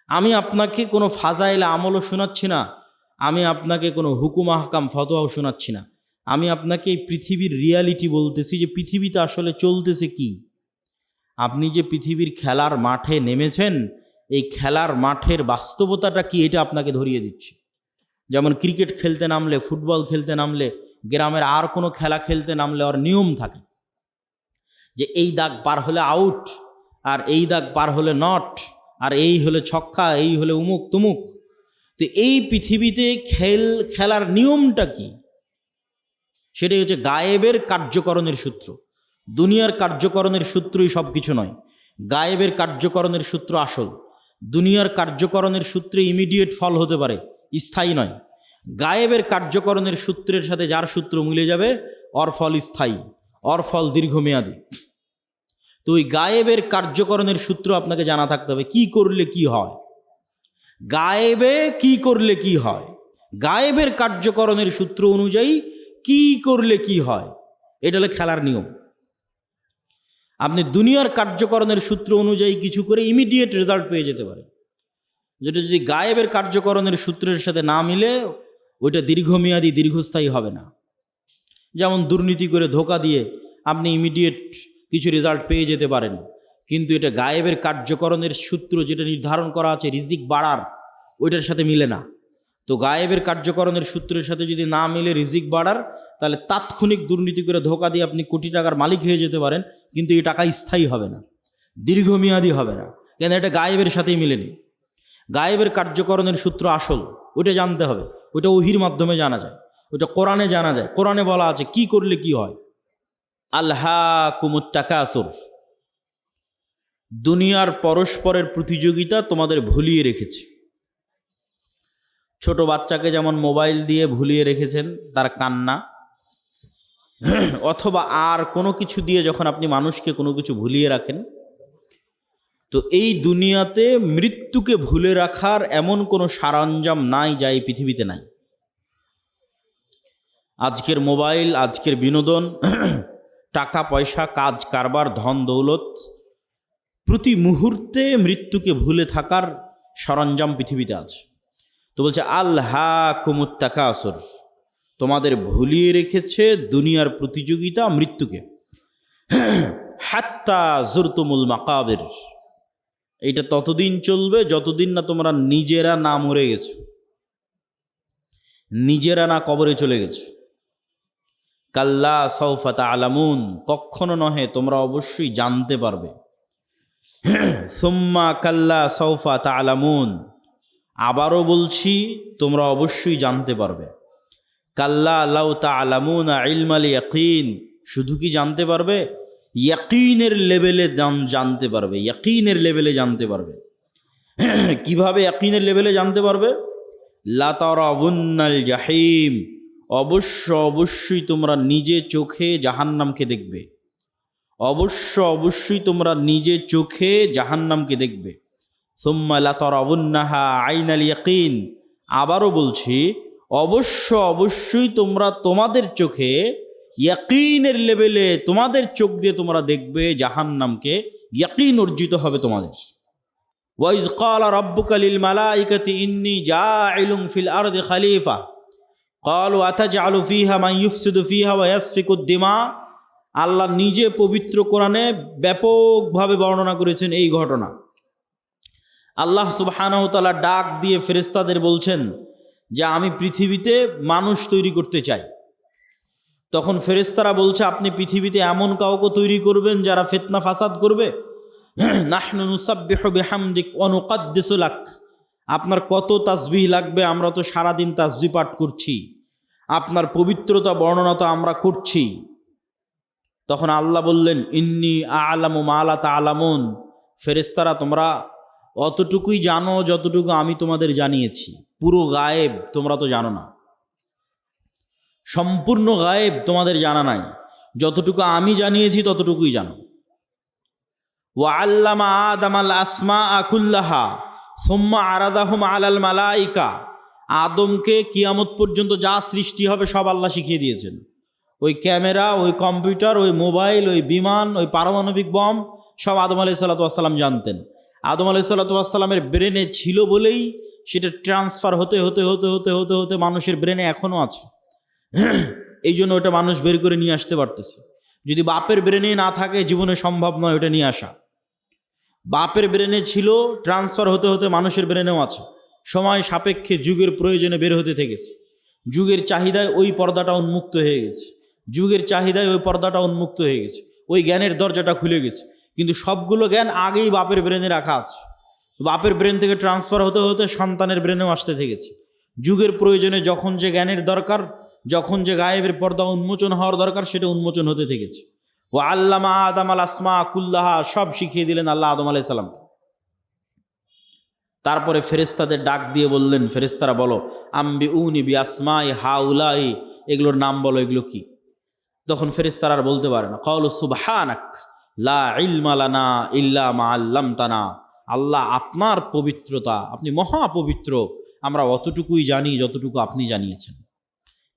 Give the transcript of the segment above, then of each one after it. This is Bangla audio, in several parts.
আমি আপনাকে কোনো ফাজাইল আমলও শোনাচ্ছি না, আমি আপনাকে কোনো হুকুম আহকাম ফতোয়াও শোনাচ্ছি না। আমি আপনাকে এই পৃথিবীর রিয়ালিটি বলতেছি যে পৃথিবীতে আসলে চলতেছে কি। আপনি যে পৃথিবীর খেলার মাঠে নেমেছেন, এই খেলার মাঠের বাস্তবতাটা কি এটা আপনাকে ধরিয়ে দিচ্ছে। যেমন ক্রিকেট খেলতে নামলে, ফুটবল খেলতে নামলে, গ্রামের আর কোনো খেলা খেলতে নামলে ওর নিয়ম থাকে যে এই দাগ পার হলে আউট, আর এই দাগ পার হলে নট, আর এই হলে ছক্কা, এই হলে উমুক তুমুক। তো এই পৃথিবীতে খেলার নিয়মটা কি, সেটাই হচ্ছে গায়েবের কার্যকরণের সূত্র। দুনিয়ার কার্যকরণের সূত্রই সব কিছু নয়, গায়েবের কার্যকরণের সূত্র আসল। দুনিয়ার কার্যকরণের সূত্রে ইমিডিয়েট ফল হতে পারে, স্থায়ী নয়। গায়েবের কার্যকরণের সূত্রের সাথে যার সূত্র মিলে যাবে, ওর ফল স্থায়ী, ওর ফল দীর্ঘমেয়াদী। তো ওই গায়েবের কার্যকরণের সূত্র আপনাকে জানা থাকতে হবে। কি করলে কি হয়, গায়েবে কি করলে কি হয়, গায়েবের কার্যকরণের সূত্র অনুযায়ী কি করলে কি হয়, এটা হলো খেলার নিয়ম। আপনি দুনিয়ার কার্যকরণের সূত্র অনুযায়ী কিছু করে ইমিডিয়েট রেজাল্ট পেয়ে যেতে পারে, যেটা যদি গায়েবের কার্যকরণের সূত্রের সাথে না মিলে, ওইটা দীর্ঘমেয়াদী দীর্ঘস্থায়ী হবে না। যেমন দুর্নীতি করে ধোঁকা দিয়ে আপনি ইমিডিয়েট কিছু রেজাল্ট পেয়ে যেতে পারেন, কিন্তু এটা গায়েবের কার্যকরণের সূত্র যেটা নির্ধারণ করা আছে রিজিক বাড়ার, ওইটার সাথে মিলে না। তো গায়েবের কার্যকরণের সূত্রের সাথে যদি না মিলে রিজিক বাড়ার, তাহলে তাৎক্ষণিক দুর্নীতি করে ধোঁকা দিয়ে আপনি কোটি টাকার মালিক হয়ে যেতে পারেন, কিন্তু এই টাকা স্থায়ী হবে না, দীর্ঘমেয়াদী হবে না, কেন এটা গায়েবের সাথেই মিলেনি। গায়েবের কার্যকরণের সূত্র আসল, ওইটা জানতে হবে। ওইটা ওহির মাধ্যমে জানা যায়, ওইটা কোরআনে জানা যায়। কোরআনে বলা আছে কি করলে কি হয়। আলহাকুমুত তাকাসুর, দুনিয়ার পরস্পরের প্রতিযোগিতা তোমাদের ভুলিয়ে রেখেছে। ছোট বাচ্চাকে যেমন মোবাইল দিয়ে ভুলিয়ে রেখেছেন তার কান্না, অথবা আর কোনো কিছু দিয়ে যখন আপনি মানুষকে কোনো কিছু ভুলিয়ে রাখেন, তো এই দুনিয়াতে মৃত্যুকে ভুলে রাখার এমন কোনো সরঞ্জাম নাই যা এই পৃথিবীতে নাই। আজকের মোবাইল, আজকের বিনোদন, টাকা পয়সা, কাজ কারবার, ধন দৌলত, প্রতি মুহূর্তে মৃত্যুকে ভুলে থাকার সরঞ্জাম পৃথিবীতে আছে। তো বলছে আলহাকুমুত তাকাসুর, তোমাদের ভুলিয়ে রেখেছে দুনিয়ার প্রতিযোগিতা মৃত্যুকে। হাত্তা জুরতুমুল মাকাবির, এইটা ততদিন চলবে যতদিন না তোমরা নিজেরা না মরে গেছো, নিজেরা না কবরে চলে গেছো। কাল্লা সাউফা তা'লামুন, কখনো নহে, তোমরা অবশ্যই জানতে পারবে। সুম্মা কাল্লা সাউফা তা'লামুন, আবারও বলছি তোমরা অবশ্যই জানতে পারবে। কাল্লা লাউ তা'লামুনা ইলমাল ইয়াকিন, শুধু কি জানতে পারবে, ইয়াকিনের লেভেলে জানতে পারবে, ইয়াকিনের লেভেলে জানতে পারবে। কিভাবে ইয়াকিনের লেভেলে জানতে পারবে? লা তারাউন্নাল জাহিম, অবশ্যই তোমরা নিজে চোখে জাহান্নামকে দেখবে, অবশ্যই তোমরা নিজে চোখে জাহান্নামকে দেখবে। সুম্মা লা তারাউন্নাহা আইনাল ইয়াকিন, আবারও বলছি অবশ্যই তোমরা তোমাদের চোখে ইয়াকিনের লেভেলে, তোমাদের চোখ দিয়ে তোমরা দেখবে জাহান্নামকে, ইয়াকিন অর্জিত হবে তোমাদের। ওয়াইজ ক্বালা রাব্বুকা লিল মালাইকাতি ইন্নী জাইলুন ফিল আরদি খলিফা ক্বালু আতাজআলু ফিহা মান ইউফসিদু ফিহা ওয়া ইয়াসফিকুদ দিমা, আল্লাহ নিজে পবিত্র কোরআনে ব্যাপকভাবে বর্ণনা করেছেন এই ঘটনা। আল্লাহ সুবহানাহু ওয়া তাআলা ডাক দিয়ে ফেরেশতাদের বলছেন যে আমি পৃথিবীতে মানুষ তৈরি করতে চাই। তখন ফেরেশতারা বলছে আপনি পৃথিবীতে এমন কাউকে তৈরি করবেন যারা ফিতনা ফাসাদ করবে। নাহনু নুসাব্বিহু বিহামদিক ওয়া নুকদ্দিসু লাক, আপনার কত তাসবিহ লাগবে, আমরা তো সারাদিন তাসবিহ পাঠ করছি, আপনার পবিত্রতা বর্ণনা তো আমরা করছি। তখন আল্লাহ বললেন ইন্নী আ'লামু মা লা তা'লামুন, ফেরেশতারা তোমরা অতটুকুই জানো যতটুকু আমি তোমাদের জানিয়েছি, পুরো গায়েব তোমরা তো জানো না, সম্পূর্ণ গায়েব তোমাদের জানা নাই, যতটুকু আমি জানিয়েছি ততটুকুই জানো। ওয়া আল্লামা আদামাল আসমাআ কুল্লাহা সুম্মা আরাদাহুম আলাল মালাইকা, আদমকে কিয়ামত পর্যন্ত যা সৃষ্টি হবে সব আল্লাহ শিখিয়ে দিয়েছেন। ওই ক্যামেরা, ওই কম্পিউটার, ওই মোবাইল, ওই বিমান, ওই পারমাণবিক বম সব আদম আলাইহিস সালাতু ওয়াস সালাম জানতেন। আদম আলাইহিসসালামের ব্রেনে ছিল বলেই সেটা ট্রান্সফার হতে হতে হতে হতে হতে হতে মানুষের ব্রেনে এখনও আছে। এই জন্য ওটা মানুষ বের করে নিয়ে আসতে পারতেছে। যদি বাপের ব্রেনে না থাকে জীবনে সম্ভব নয় ওটা নিয়ে আসা। বাপের ব্রেনে ছিল, ট্রান্সফার হতে হতে মানুষের ব্রেনেও আছে। সময় সাপেক্ষে যুগের প্রয়োজনে বের হতে থেকেছে। যুগের চাহিদায় ওই পর্দাটা উন্মুক্ত হয়ে গেছে, যুগের চাহিদায় ওই পর্দাটা উন্মুক্ত হয়ে গেছে, ওই জ্ঞানের দরজাটা খুলে গেছে। কিন্তু সবগুলো জ্ঞান আগেই বাপের ব্রেনে রাখা আছে। বাপের ব্রেন থেকে ট্রান্সফার হতে হতে সন্তানের ব্রেনেও আসতে থেকেছে। যুগের প্রয়োজনে যখন যে জ্ঞানের দরকার, যখন যে গায়েবের পর্দা উন্মোচন হওয়ার দরকার, সেটা উন্মোচন হতে থেকেছে। ও আল্লামা আদম আল আসমা কুল্লাহা, সব শিখিয়ে দিলেন আল্লাহ আদম আলাইহিস সালাম। তারপরে ফেরেশতাদের ডাক দিয়ে বললেন, ফেরেশতারা বলো, আম্বিউনি বি আসমাই হাউলাই, এগুলোর নাম বলো, এগুলো কি? তখন ফেরেশতারা আর বলতে পারে না। ক্বালু সুবহানাক লা ইলমা লানা ইল্লা মা আল্লামতানা, আল্লাহ আপনার পবিত্রতা, আপনি মহাপবিত্র, আমরা অতটুকুই জানি যতটুকু আপনি জানিয়েছেন,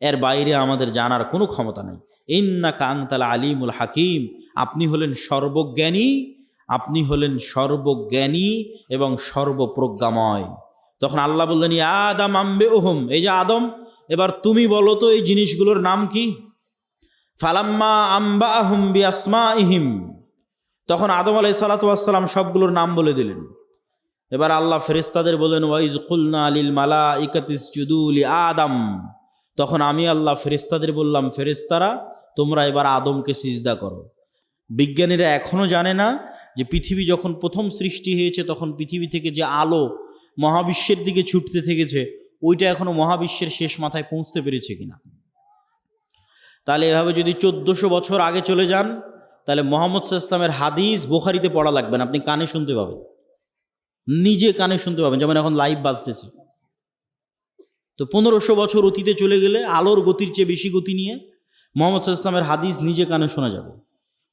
এর বাইরে আমাদের জানার কোনো ক্ষমতা নেই। ইন্নাকা আনতাল আলিমুল হাকিম, আপনি হলেন সর্বজ্ঞানী, আপনি হলেন সর্বজ্ঞানী এবং সর্বপ্রজ্ঞাময়। তখন আল্লাহ বললেন, ইয়া আদম আম্বিউহুম, এই যে আদম, এবার তুমি বলো তো এই জিনিসগুলোর নাম কি? ফালাম্মা আম্বাআহুম বিআসমাইহিম, তখন আদম আলাইহিস সালাতু ওয়াস সালাম সবগুলোর নাম বলে দিলেন। এবার আল্লাহ ফেরেশতাদের বলেন, ওয়াইজ কুলনা লিল মালাইকাতি ইসজুদু লি আদম, তখন আমি আল্লাহ ফেরেশতাদের বললাম, ফেরেশতারা তোমরা এবার আদমকে সিজদা করো। বিজ্ঞানীরা এখনও জানে না যে পৃথিবী যখন প্রথম সৃষ্টি হয়েছে তখন পৃথিবী থেকে যে আলো মহাবিশ্বের দিকে ছুটতে থেকেছে, ওইটা এখনও মহাবিশ্বের শেষ মাথায় পৌঁছতে পেরেছে কিনা। তাহলে এভাবে যদি 1400 বছর আগে চলে যান, তাহলে মুহাম্মদ সাল্লাল্লাহু আলাইহি ওয়াসাল্লামের হাদিস বুখারীতে পড়া লাগবে না, আপনি কানে শুনতে পাবেন, নিজে কানে শুনতে পাবেন, যেমন এখন লাইভ বাজতেছে। তো 1500 বছর অতীতে চলে গেলে আলোর গতির চেয়ে বেশি গতি নিয়ে মুহাম্মদ সাল্লাল্লাহু আলাইহি ওয়াসাল্লামের হাদিস নিজে কানে শোনা যাবে।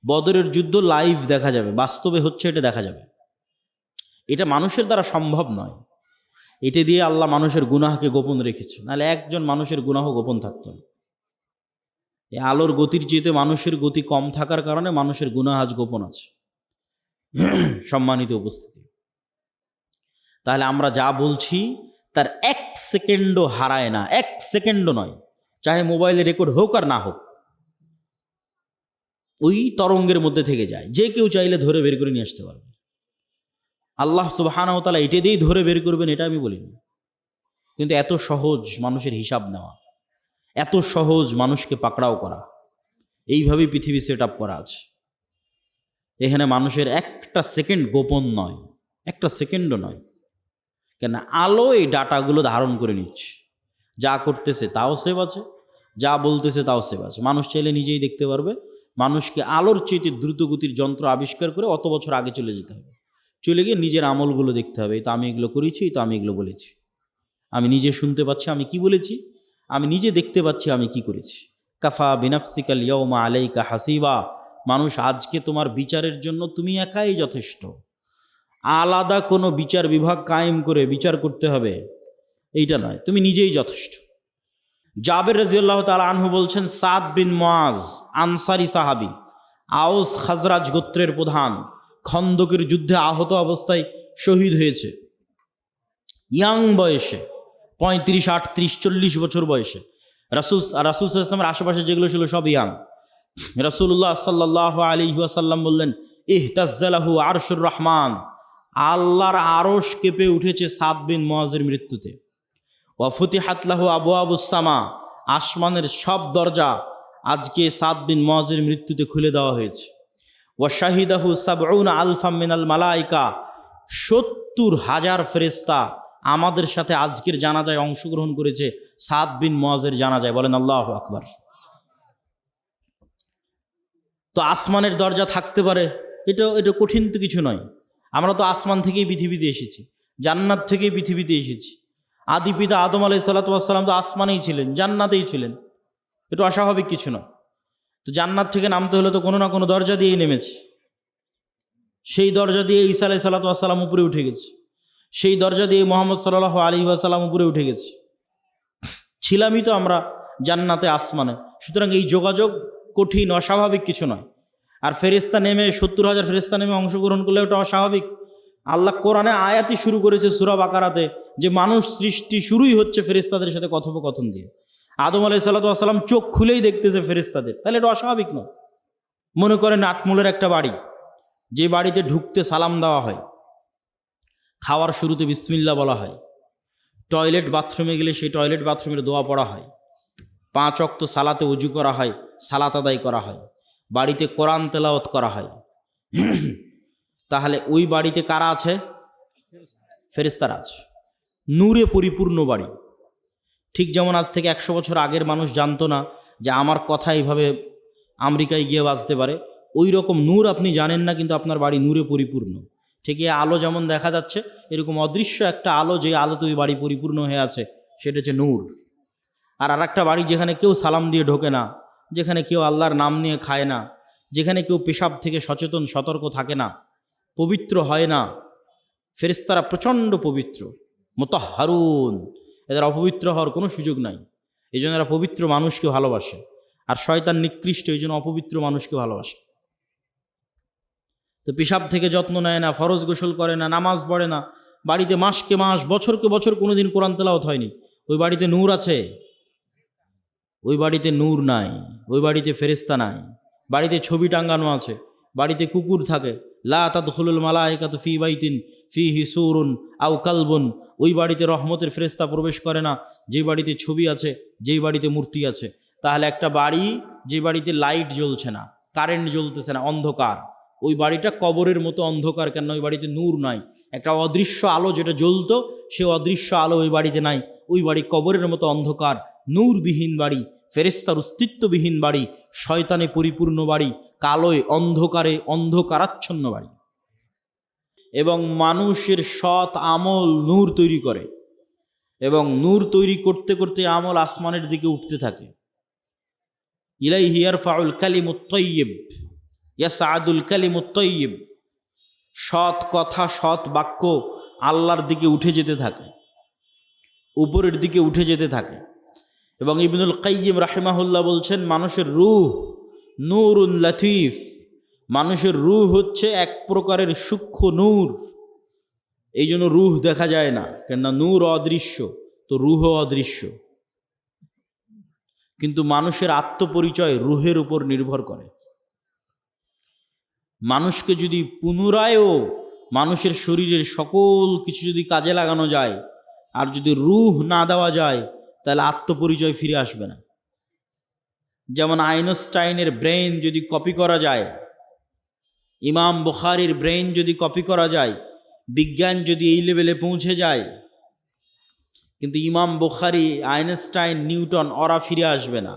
বদরের যুদ্ধ লাইভ দেখা যাবে, বাস্তবে হচ্ছে এটা দেখা যাবে। এটা মানুষের দ্বারা সম্ভব নয়। এটা দিয়ে আল্লাহ মানুষের গুনাহকে গোপন রেখেছে, নাহলে একজন মানুষের গুনাহ গোপন থাকত না। এই আলোর গতির চেয়ে মানুষের গতি কম থাকার কারণে মানুষের গুনাহ আজ গোপন আছে। সম্মানিত উপস্থিতি, তাহলে আমরা যা বলছি তার 1 সেকেন্ডও হারায় না, 1 সেকেন্ডও নয়, চাহে মোবাইলে রেকর্ড হোক আর না হোক, ওই তরঙ্গের মধ্যে থেকে যায়। যে কেউ চাইলে ধরে বের করে নিয়ে আসতে পারবে। আল্লাহ সুবহানাহু ওয়া তাআলা এটা দিয়েই ধরে বের করবেন এটা আমি বলিনি, কিন্তু এত সহজ মানুষের হিসাব নেওয়া, এত সহজ মানুষকে পাকড়াও করা, এইভাবেই পৃথিবী সেট আপ করা আছে। এখানে মানুষের 1টা সেকেন্ড গোপন নয়, 1টা সেকেন্ডও নয়। কেন? আলো এই ডাটাগুলো ধারণ করে নিচ্ছে, যা করতেছে তাও সেভ আছে, যা বলতেছে তাও সেভ আছে। মানুষ চাইলে নিজেই দেখতে পারবে। মানুষকে আলোর চেয়ে দ্রুতগতির যন্ত্র আবিষ্কার করে অত বছর আগে চলে যেতে হবে, চলে গিয়ে নিজের আমলগুলো দেখতে হবে। তো আমি এগুলো করেছি, তো আমি এগুলো বলেছি, আমি নিজে শুনতে পাচ্ছি আমি কি বলেছি, আমি নিজে দেখতে পাচ্ছি আমি কি করেছি। কাফা বিনাফসিকাল ইয়াউমা আলাইকা হাসিবা, মানুষ আজকে তোমার বিচারের জন্য তুমি একাই যথেষ্ট। আলাদা কোনো বিচার বিভাগ কায়েম করে বিচার করতে হবে এইটা নয়, তুমি নিজেই যথেষ্ট। জাবের রাদিয়াল্লাহু তাআলা আনহু বলছেন, সাদ বিন মুআজ আনসারী সাহাবী, আওস খাজরাজ গোত্রের প্রধান, খন্দকের যুদ্ধে আহত অবস্থায় শহীদ হয়েছে। ইয়াং বয়সে, 35, 38, 40 বছর বয়সে। রাসূল সাল্লাল্লাহু আলাইহি ওয়াসাল্লামের আশেপাশে যেগুলো ছিল সব ইয়াং। রাসূলুল্লাহ সাল্লাল্লাহু আলাইহি ওয়াসাল্লাম বললেন, ইহতাজ্জালাহু আরশুর রহমান, আল্লাহর আরশ কেঁপে উঠেছে সাদ বিন মুআজের মৃত্যুতে। ওয়া ফুতিহাত লাহু আবওয়াবুস সামা, আসমানের সব দরজা আজকে সাদ বিন মুআজের মৃত্যুতে খুলে দেওয়া হয়েছে। ওয়া শাহিদাহু সাবউনা আলফাম মিনাল মালাইকা, 70,000 ফেরেশতা আমাদের সাথে আজকের জানাজায় অংশগ্রহণ করেছে সাদ বিন মুআজের জানাজায়। বলেন আল্লাহু আকবার। তো আসমানের দরজা থাকতে পারে, এটা কঠিন তো কিছু নয়। আমরা তো আসমান থেকেই পৃথিবীতে এসেছি, জান্নাত থেকেই পৃথিবীতে এসেছি। আদি পিতা আদম আলাইহিস সালাতু ওয়াস সালাম তো আসমানেই ছিলেন, জান্নাতেই ছিলেন, এটা অস্বাভাবিক কিছু নয়। তো জান্নাত থেকে নামতে হলে তো কোনো না কোনো দরজা দিয়েই নেমেছে। সেই দরজা দিয়ে ঈসা আলাইহিস সালাতু ওয়াস সালাম উপরে উঠে গেছে, সেই দরজা দিয়ে মুহাম্মদ সাল্লাল্লাহু আলাইহি ওয়াসাল্লাম উপরে উঠে গেছে। ছিলামই তো আমরা জান্নাতে, আসমানে। সুতরাং এই যোগাযোগ কঠিন, অস্বাভাবিক কিছু নয়। আর ফেরেশতা নেমে 70,000 ফেরেশতা নেমে অংশগ্রহণ করলে ওটা অস্বাভাবিক? আল্লাহ কোরআনে আয়াতই শুরু করেছে সূরা বাকারাতে যে মানুষ সৃষ্টি শুরুই হচ্ছে ফেরেশতাদের সাথে কথোপকথন দিয়ে। আদম আলাইহিস সালাতু ওয়াস সালাম চোখ খুলেই দেখতেছে ফেরেশতাদের, তাহলে এটা অস্বাভাবিক নয়। মনে করেন আটমূলের একটা বাড়ি, যে বাড়িতে ঢুকতে সালাম দেওয়া হয়, খাওয়ার শুরুতে বিসমিল্লাহ বলা হয়, টয়লেট বাথরুমে গেলে সেই টয়লেট বাথরুমের দোয়া পড়া হয়, 5 ওয়াক্ত সালাতে উজু করা হয়, সালাত আদায় করা হয়, বাড়িতে কোরআন তেলাওয়াত করা হয়, তাহলে ওই বাড়িতে কারা আছে? ফেরেশতারা আছে। নূরে পরিপূর্ণ বাড়ি। ঠিক যেমন আজ থেকে 100 বছর আগের মানুষ জানতো না যে আমার কথা এইভাবে আমেরিকায় গিয়ে বাজতে পারে, ওই রকম নূর আপনি জানেন না, কিন্তু আপনার বাড়ি নূরে পরিপূর্ণ। ঠিক এই আলো যেমন দেখা যাচ্ছে, এরকম অদৃশ্য একটা আলো, যে আলোতে ওই বাড়ি পরিপূর্ণ হয়ে আছে, সেটা হচ্ছে নূর। আর একটা বাড়ি যেখানে কেউ সালাম দিয়ে ঢোকে না, যেখানে কেউ আল্লাহর নাম নিয়ে খায় না, যেখানে কেউ পেশাব থেকে সচেতন সতর্ক থাকে না, পবিত্র হয় না, ফেরেশতারা প্রচণ্ড পবিত্র, মুতাহহারুন, এদের অপবিত্র হওয়ার কোনো সুযোগ নাই। এই জন্য এরা পবিত্র মানুষকে ভালোবাসে, আর শয়তান নিকৃষ্ট, এই জন্য অপবিত্র মানুষকে ভালোবাসে। তো পেশাব থেকে যত্ন নেয় না, ফরজ গোসল করে না, নামাজ পড়ে না, বাড়িতে মাসকে মাস বছরকে বছর কোনোদিন কোরআন তেলাওয়াত হয়নি, ওই বাড়িতে নূর আছে? ওই বাড়িতে নূর নাই, ওই বাড়িতে ফেরেশতা নাই। বাড়িতে ছবি টাঙ্গানো আছে, বাড়িতে কুকুর থাকে, লা তাদখুলুল মালায়েকাতু ফি বাইতিন ফিহি সূরুন আও কালবুন, ওই বাড়িতে রহমতের ফেরেশতা প্রবেশ করে না যে বাড়িতে ছবি আছে, যেই বাড়িতে মূর্তি আছে। তাহলে একটা বাড়ি যে বাড়িতে লাইট জ্বলছে না, কারেন্ট জ্বলতেছে না, অন্ধকার, ওই বাড়িটা কবরের মতো অন্ধকার। কেন? ওই বাড়িতে নূর নাই। একটা অদৃশ্য আলো যেটা জ্বলতো, সে অদৃশ্য আলো ওই বাড়িতে নাই, ওই বাড়ি কবরের মতো অন্ধকার, নূরবিহীন বাড়ি, ফেরেশতার অস্তিত্ববিহীন বাড়ি, শয়তানে পরিপূর্ণ বাড়ি, কালোয় অন্ধকারে অন্ধকারাচ্ছন্ন বাড়ি। এবং মানুষের সৎ আমল নূর তৈরি করে, এবং নূর তৈরি করতে করতে আমল আসমানের দিকে উঠতে থাকে। ইলাইহি ইয়ারফাউল কালিমুত তাইয়্যিব ইয়াসআদুল কালিমুত তাইয়্যিব, সৎ কথা, সৎ বাক্য আল্লাহর দিকে উঠে যেতে থাকে, উপরের দিকে উঠে যেতে থাকে। এবং ইবনুল কাইয়্যিম রাহিমাহুল্লাহ বলছেন, মানুষের রূহ নূরুন লাতিফ, মানুষের রূহ হচ্ছে এক প্রকারের সূক্ষ্ম নূর। এই জন্য রূহ দেখা যায় না, কেননা নূর অদৃশ্য, তো রূহ অদৃশ্য। কিন্তু মানুষের আত্মপরিচয় রূহের উপর নির্ভর করে। মানুষকে যদি পুনরায়ও মানুষের শরীরের সকল কিছু যদি কাজে লাগানো যায়, আর যদি রূহ না দেওয়া যায়, তাহলে আত্মপরিচয় ফিরে আসবে না। যেমন আইনস্টাইনের ব্রেন যদি কপি করা যায়, ইমাম বুখারীর ব্রেন যদি কপি করা যায়, বিজ্ঞান যদি এই লেভেলে পৌঁছে যায়, কিন্তু ইমাম বুখারী, আইনস্টাইন, নিউটন ওরা ফিরে আসবে না,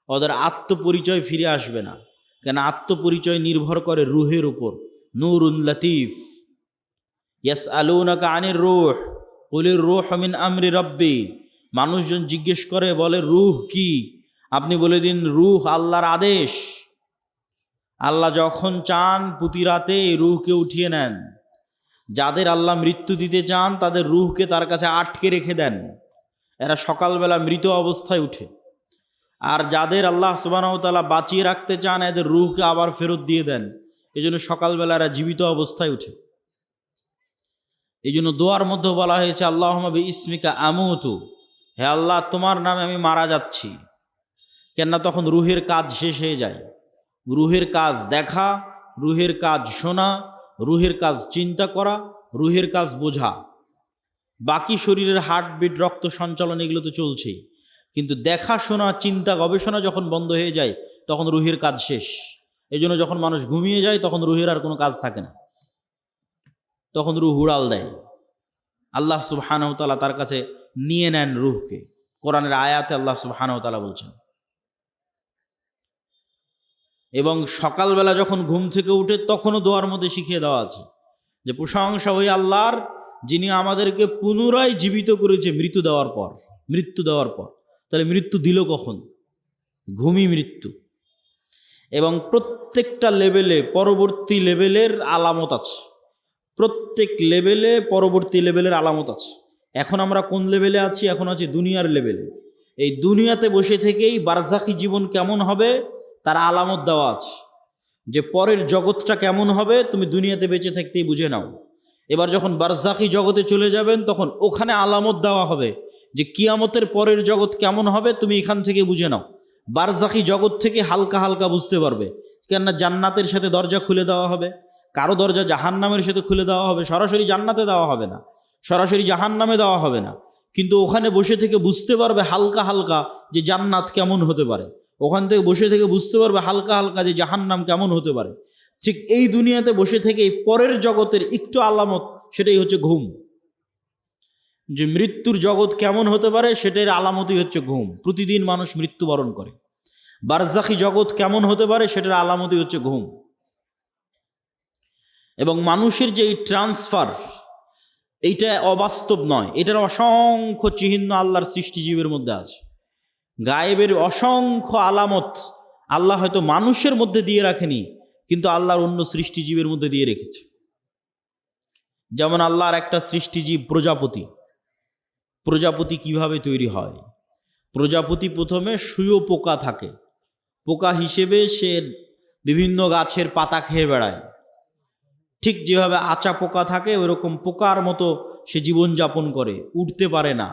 ওদের আত্মপরিচয় ফিরে আসবে না। কেন? আত্মপরিচয় নির্ভর করে রূহের উপর। নূরুন লতিফ। ইয়াসআলুনাকা আনির রূহ কুলির রূহ মিন আমরি রাব্বি, মানুষজন জিজ্ঞেস করে, বলে রূহ কি? আপনি বলে দিন, রূহ আল্লাহর আদেশ। আল্লাহ যখন চান প্রতি রাতে এই রূহকে উঠিয়ে নেন। যাদের আল্লাহ মৃত্যু দিতে চান তাদের রূহকে তার কাছে আটকে রেখে দেন, এরা সকালবেলা মৃত অবস্থায় উঠে। আর যাদের আল্লাহ সুবহানাহু ওয়া তাআলা বাঁচিয়ে রাখতে চান, এদের রূহকে আবার ফেরত দিয়ে দেন। এই জন্য সকালবেলা এরা জীবিত অবস্থায় উঠে। এই জন্য দোয়ার মধ্যে বলা হয়েছে, আল্লাহুম্মা বিইসমিকা আমুতু, হে আল্লাহ তোমার নামে আমি মারা যাচ্ছি। কেননা তখন রূহের কাজ শেষ হয়ে যায়। রূহের কাজ দেখা, রূহের কাজ শোনা, রূহের কাজ চিন্তা করা, রূহের কাজ বোঝা। বাকি শরীরের হার্টবিট, রক্ত সঞ্চালন, এগুলো তো চলছেই, কিন্তু দেখা, শোনা, চিন্তা, গবেষণা যখন বন্ধ হয়ে যায়, তখন রূহের কাজ শেষ। এই জন্য যখন মানুষ ঘুমিয়ে যায়, তখন রূহের আর কোনো কাজ থাকে না, তখন রূহ উড়াল দেয়। আল্লাহ সুবহানাহু ওয়া তাআলা তার কাছে নিয়ে নেন রূহকে। কোরআনের আয়াতে আল্লাহ সুবহানাহু ওয়া তাআলা বলছেন। এবং সকালবেলা যখন ঘুম থেকে উঠে, তখনও দোয়ার মধ্যে শিখিয়ে দেওয়া আছে যে প্রশংসা ওই আল্লাহর, যিনি আমাদেরকে পুনরায় জীবিত করেছে মৃত্যু দেওয়ার পর। তাহলে মৃত্যু দিল কখন? ঘুমই মৃত্যু। এবং প্রত্যেকটা লেভেলে পরবর্তী লেভেলের আলামত আছে, প্রত্যেক লেভেলে পরবর্তী লেভেলের আলামত আছে। এখন আমরা কোন লেভেলে আছি? এখন আছি দুনিয়ার লেভেলে। এই দুনিয়াতে বসে থেকেই বারজাখী জীবন কেমন হবে তার আলামত দেওয়া আছে, যে পরের জগৎটা কেমন হবে তুমি দুনিয়াতে বেঁচে থাকতেই বুঝে নাও। এবার যখন বারজাখি জগতে চলে যাবেন তখন ওখানে আলামত দেওয়া হবে যে কিয়ামতের পরের জগৎ কেমন হবে, তুমি এখান থেকে বুঝে নাও। বারজাখি জগৎ থেকে হালকা হালকা বুঝতে পারবে, কেননা জান্নাতের সাথে দরজা খুলে দেওয়া হবে, কারো দরজা জাহান্নামের সাথে খুলে দেওয়া হবে, সরাসরি জান্নাতে দেওয়া হবে না, সরাসরি জাহান্নামে দেওয়া হবে না, কিন্তু ওখানে বসে থেকে বুঝতে পারবে হালকা হালকা যে জান্নাত কেমন হতে পারে, ওখান থেকে বসে থেকে বুঝতে পারবে হালকা হালকা যে জাহান্নাম কেমন হতে পারে। ঠিক এই দুনিয়াতে বসে থেকে এই পরের জগতের একটু আলামত, সেটাই হচ্ছে ঘুম। যে মৃত্যুর জগৎ কেমন হতে পারে সেটার আলামতই হচ্ছে ঘুম। প্রতিদিন মানুষ মৃত্যুবরণ করে। বারজাখি জগৎ কেমন হতে পারে সেটার আলামতই হচ্ছে ঘুম। এবং মানুষের যে এই ট্রান্সফার, এইটা অবাস্তব নয়, এটার অসংখ্য চিহ্ন আল্লাহর সৃষ্টিজীবের মধ্যে আছে। গায়েবের অসংখ্য আলামত আল্লাহ হয়তো মানুষের মধ্যে দিয়ে রাখেনি, কিন্তু আল্লাহর অন্য সৃষ্টিজীবের মধ্যে দিয়ে রেখেছে। যেমন আল্লাহর একটা সৃষ্টিজীব প্রজাপতি। প্রজাপতি কিভাবে তৈরি হয়? প্রজাপতি প্রথমে শুঁয়ো পোকা থাকে, পোকা হিসেবে সে বিভিন্ন গাছের পাতা খেয়ে বেড়ায়। ঠিক যেভাবে আচা পোকা থাকে ওইরকম পোকার মতো সে জীবনযাপন করে, উঠতে পারে না।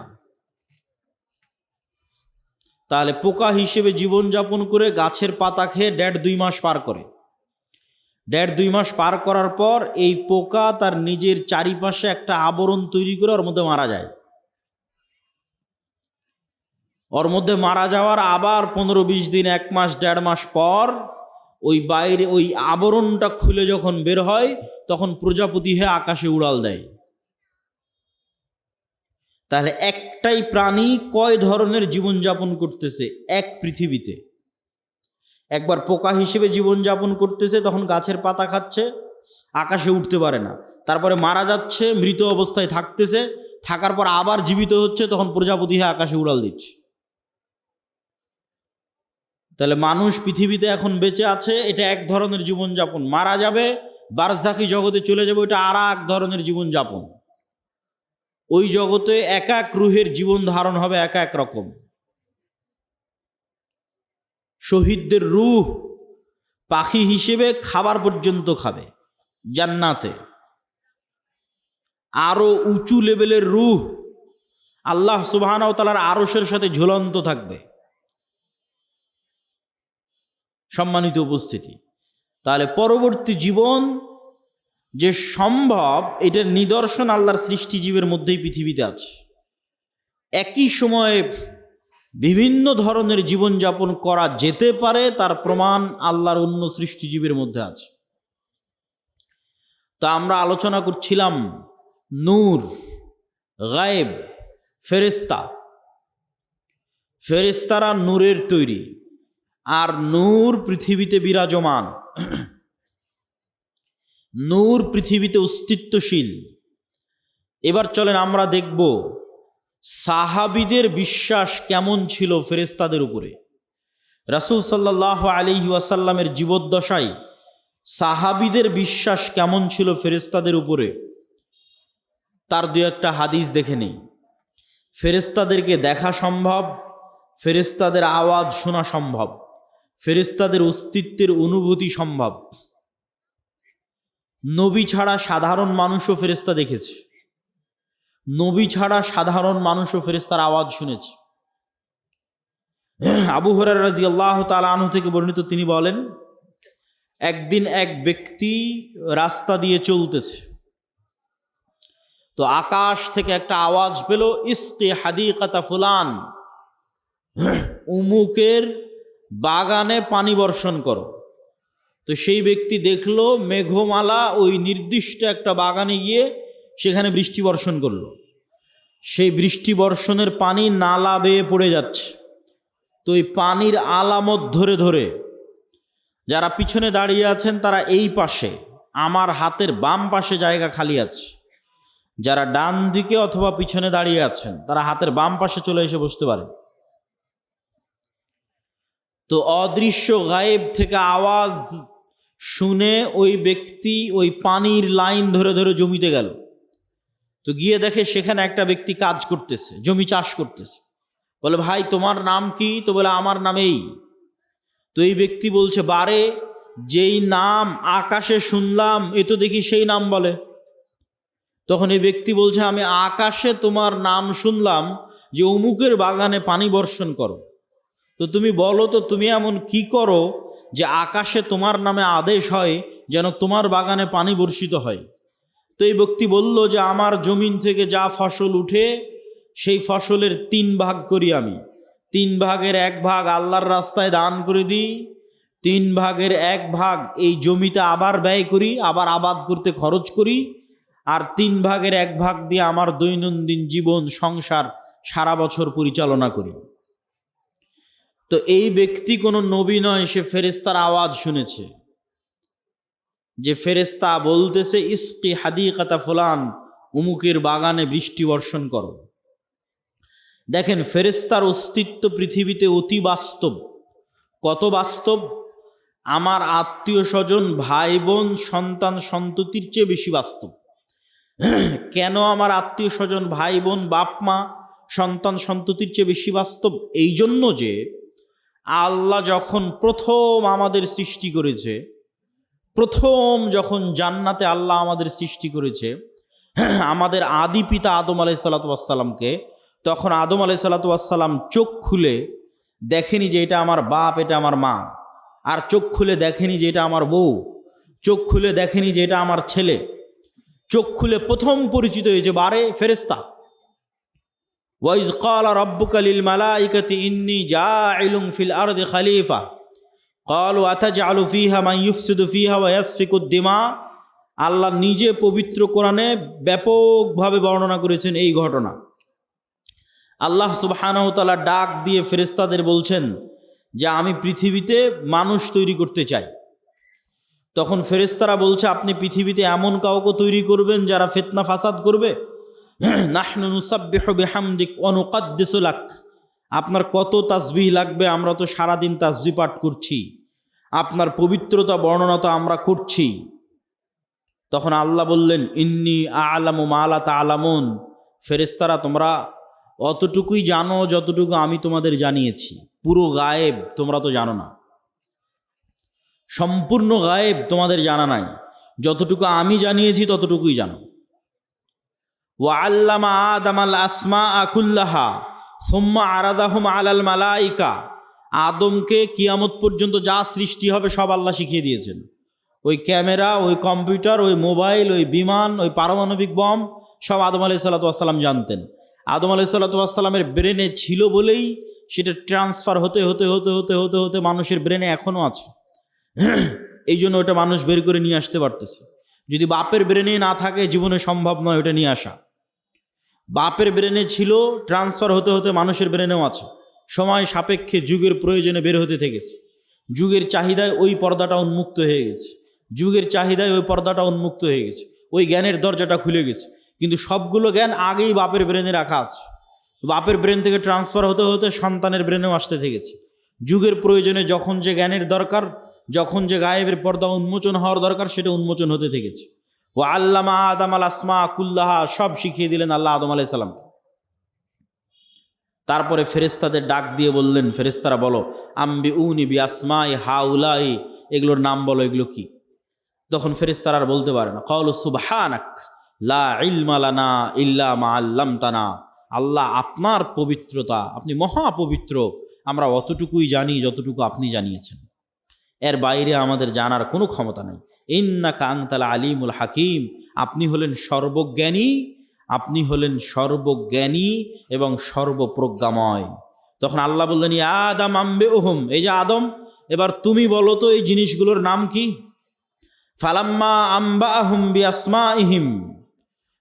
তাহলে পোকা হিসেবে জীবনযাপন করে গাছের পাতা খেয়ে 1.5-2 মাস পার করে। 1.5-2 মাস পার করার পর এই পোকা তার নিজের চারিপাশে একটা আবরণ তৈরি করে ওর মধ্যে মারা যায়। ওর মধ্যে মারা যাওয়ার আবার 15-20 দিন, 1 মাস 1.5 মাস পর ওই বাইরে ওই আবরণটা খুলে যখন বের হয় তখন প্রজাপতি হয়ে আকাশে উড়াল দেয়। তাহলে একটাই প্রাণী কয় ধরনের জীবনযাপন করতেছে এক পৃথিবীতে? একবার পোকা হিসেবে জীবনযাপন করতেছে, তখন গাছের পাতা খাচ্ছে, আকাশে উঠতে পারে না, তারপরে মারা যাচ্ছে, মৃত অবস্থায় থাকতেছে, থাকার পর আবার জীবিত হচ্ছে, তখন প্রজাপতি হয়ে আকাশে উড়াল দিচ্ছে। তাহলে মানুষ পৃথিবীতে এখন বেঁচে আছে, এটা এক ধরনের জীবনযাপন। মারা যাবে, বারজাখি জগতে চলে যাবে, ওইটা আর এক ধরনের জীবনযাপন। ওই জগতে এক এক রুহের জীবন ধারণ হবে এক এক রকম। শহীদদের রূহ পাখি হিসেবে খাবার পর্যন্ত খাবে জান্নাতে। আরো উঁচু লেভেলের রূহ আল্লাহ সুবহানাহু ওয়া তাআলার আরশের সাথে ঝুলন্ত থাকবে। সম্মানিত উপস্থিতি, তাহলে পরবর্তী জীবন যে সম্ভব, এটার নিদর্শন আল্লাহর সৃষ্টিজীবের মধ্যেই পৃথিবীতে আছে। একই সময়ে বিভিন্ন ধরনের জীবনযাপন করা যেতে পারে, তার প্রমাণ আল্লাহর অন্য সৃষ্টিজীবের মধ্যে আছে। তা আমরা আলোচনা করছিলাম নূর, গায়েব, ফেরেশতা। ফেরেশতারা নূরের তৈরি, আর নূর পৃথিবীতে বিরাজমান। নূর পৃথিবীতে অস্তিত্বশীল। এবার চলেন আমরা দেখব সাহাবীদের বিশ্বাস কেমন ছিল ফেরেশতাদের উপরে। রাসূল সাল্লাল্লাহু আলাইহি ওয়াসাল্লামের জীবদ্দশায় সাহাবীদের বিশ্বাস কেমন ছিল ফেরেশতাদের উপরে, তার দু একটা হাদিস দেখে নেই। ফেরেশতাদেরকে দেখা সম্ভব, ফেরেশতাদের আওয়াজ শোনা সম্ভব, ফেরেশতাদের অস্তিত্বের অনুভূতি সম্ভব। নবী ছাড়া সাধারণ মানুষও ফেরেশতা দেখেছে, নবী ছাড়া সাধারণ মানুষও ফেরেশতার আওয়াজ শুনেছে। আবু হুরায়রা রাদিয়াল্লাহু তাআলা আনহু থেকে বর্ণিত, তিনি বলেন, একদিন এক ব্যক্তি রাস্তা দিয়ে চলতেছে, তো আকাশ থেকে একটা আওয়াজ পেল, ইসকি হাদিকাতা ফুলান, উমুকের বাগানে পানি বর্ষণ করো। তো সেই ব্যক্তি দেখলো মেঘমালা ওই নির্দিষ্ট একটা বাগানে গিয়ে সেখানে বৃষ্টি বর্ষণ করলো। সেই বৃষ্টি বর্ষণের পানি নালা বেয়ে পড়ে যাচ্ছে। তো এই পানির আলামত ধরে ধরে যারা পিছনে দাঁড়িয়ে আছেন তারা এই পাশে, আমার হাতের বাম পাশে জায়গা খালি আছে, যারা ডান দিকে অথবা পিছনে দাঁড়িয়ে আছেন তারা হাতের বাম পাশে চলে এসে বসতে পারে। তো অদৃশ্য গায়েব থেকে আওয়াজ শুনে ওই ব্যক্তি ওই পানির লাইন ধরে ধরে জমিতে গেল। তো গিয়ে দেখে সেখানে একটা ব্যক্তি কাজ করতেছে, জমি চাষ করতেছে। বলে, ভাই তোমার নাম কি? তো বলে, আমার নাম এই। তো এই ব্যক্তি বলছে, বারে, যেই নাম আকাশে শুনলাম এ তো দেখি সেই নাম বলে। তখন এই ব্যক্তি বলছে, আমি আকাশে তোমার নাম শুনলাম যে অমুকের বাগানে পানি বর্ষণ করো। তো তুমি বলো তো তুমি এমন কি করো যে আকাশে তোমার নামে আদেশ হয় যেন তোমার বাগানে পানি বর্ষিত হয়। তো এই ব্যক্তি বলল যে আমার জমিন থেকে যা ফসল উঠে সেই ফসলের 3 ভাগ করি আমি, 3 ভাগের 1 ভাগ আল্লাহর রাস্তায় দান করে দিই, 3 ভাগের 1 ভাগ এই জমিতে আবার ব্যয় করি, আবার আবাদ করতে খরচ করি, আর 3 ভাগের 1 ভাগ দিয়ে আমার দৈনন্দিন জীবন সংসার সারা বছর পরিচালনা করি। তো এই ব্যক্তি কোনো নবী নয়, সে ফেরেশতার আওয়াজ শুনেছে যে ফেরেশতা বলতেছে, ইসকি হাদিকাতা ফুলান, উমুকের বাগানে বৃষ্টি বর্ষণ করো। দেখেন, ফেরেশতার অস্তিত্ব পৃথিবীতে অতি বাস্তব। কত বাস্তব? আমার আত্মীয় স্বজন, ভাই বোন, সন্তান সন্ততির চেয়ে বেশি বাস্তব। কেন আমার আত্মীয় স্বজন, ভাই বোন, বাপ মা, সন্তান সন্ততির চেয়ে বেশি বাস্তব? এই জন্য যে আল্লাহ যখন প্রথম আমাদের সৃষ্টি করেছে, প্রথম যখন জান্নাতে আল্লাহ আমাদের সৃষ্টি করেছে আমাদের আদি পিতা আদম আলাইহিসসালামকে, তখন আদম আলাইহিসসালাম চোখ খুলে দেখেনি যে এটা আমার বাপ, এটা আমার মা, আর চোখ খুলে দেখেনি যে এটা আমার বউ, চোখ খুলে দেখেনি যে এটা আমার ছেলে। চোখ খুলে প্রথম পরিচিত হয়েছে বারে ফেরেশতা। ওয়াইজ ক্বালা রাব্বুকা লিল মালাইকাতি ইন্নী জাইলুন ফিল আরদি খলিফা ক্বালু আতাজআলু ফিহা মান ইউফসিদু ফিহা ওয়া ইয়াসফিকুদ দিমা। আল্লাহ নিজে পবিত্র কোরআনে ব্যাপকভাবে বর্ণনা করেছেন এই ঘটনা। আল্লাহ সুবহানাহু ওয়া তাআলা ডাক দিয়ে ফেরেশতাদের বলছেন যে আমি পৃথিবীতে মানুষ তৈরি করতে চাই। তখন ফেরেশতারা বলছে, আপনি পৃথিবীতে এমন কাউকে তৈরি করবেন যারা ফিতনা ফাসাদ করবে? নাহনু নুসাব্বিহু বিহামদিক ওয়া নুকাদ্দিসু লাক। আপনার কত তাসবিহ লাগবে? আমরা তো সারাদিন তাসবিহ পাঠ করছি, আপনার পবিত্রতা বর্ণনা তো আমরা করছি। তখন আল্লাহ বললেন, ইন্নী আ'লামু মা লা তা'লামুন। ফেরেশতারা, তোমরা অতটুকুই জানো যতটুকু আমি তোমাদের জানিয়েছি। পুরো গায়েব তোমরা তো জানো না, সম্পূর্ণ গায়েব তোমাদের জানা নাই, যতটুকু আমি জানিয়েছি ততটুকুই জানো। ওয়া আল্লামা আদামাল আসমাআ কুল্লাহা সুম্মা আরাদাহুম আলাল মালাইকা। আদমকে কিয়ামত পর্যন্ত যা সৃষ্টি হবে সব আল্লাহ শিখিয়ে দিয়েছেন। ওই ক্যামেরা, ওই কম্পিউটার, ওই মোবাইল, ওই বিমান, ওই পারমাণবিক বম সব আদম আলাইহিসসালাম জানতেন। আদম আলাইহিসসালামের ব্রেনে ছিল বলেই সেটা ট্রান্সফার হতে হতে হতে হতে হতে হতে মানুষের ব্রেনে এখনও আছে। এই জন্য ওটা মানুষ বের করে নিয়ে আসতে পারতেছে। যদি বাপের ব্রেনে না থাকে জীবনে সম্ভব নয় ওটা নিয়ে আসা। বাপের ব্রেনে ছিল, ট্রান্সফার হতে হতে মানুষের ব্রেনেও আছে। সময় সাপেক্ষে যুগের প্রয়োজনে বের হতে থেকেছে। যুগের চাহিদায় ওই পর্দাটা উন্মুক্ত হয়ে গেছে, যুগের চাহিদায় ওই পর্দাটা উন্মুক্ত হয়ে গেছে, ওই জ্ঞানের দরজাটা খুলে গেছে। কিন্তু সবগুলো জ্ঞান আগেই বাপের ব্রেনে রাখা আছে। বাপের ব্রেন থেকে ট্রান্সফার হতে হতে সন্তানের ব্রেনেও আসতে থেকেছে। যুগের প্রয়োজনে যখন যে জ্ঞানের দরকার, যখন যে গায়েবের পর্দা উন্মোচন হওয়ার দরকার, সেটা উন্মোচন হতে থেকেছে। ও আল্লামা আদম আল আসমা কুল্লাহা, সব শিখিয়ে দিলেন আল্লাহ আদম আলাইহিস সালাম। তারপরে ফেরেশতাদের ডাক দিয়ে বললেন, ফেরেশতারা বলো, আম্বিউনি বি আসমাই হাউলাই, এগুলোর নাম বলো, এগুলো কি? তখন ফেরেশতারা আর বলতে পারে না। ক্বালু সুবহানাক লা ইলমা লানা ইল্লা মা আল্লামতানা। আল্লাহ, আপনার পবিত্রতা, আপনি মহাপবিত্র, আমরা অতটুকুই জানি যতটুকু আপনি জানিয়েছেন, এর বাইরে আমাদের জানার কোনো ক্ষমতা নেই। ইন্নাকা আনতাল আলিমুল হাকিম, আপনি হলেন সর্বজ্ঞানী, আপনি হলেন সর্বজ্ঞানী এবং সর্বপ্রজ্ঞাময়। তখন আল্লাহ বললেন, ইয়া আদম আম্বিউহুম, এই যে আদম, এবার তুমি বলো তো এই জিনিসগুলোর নাম কি? ফালাম্মা আম্বাআহুম বিআসমাইহিম,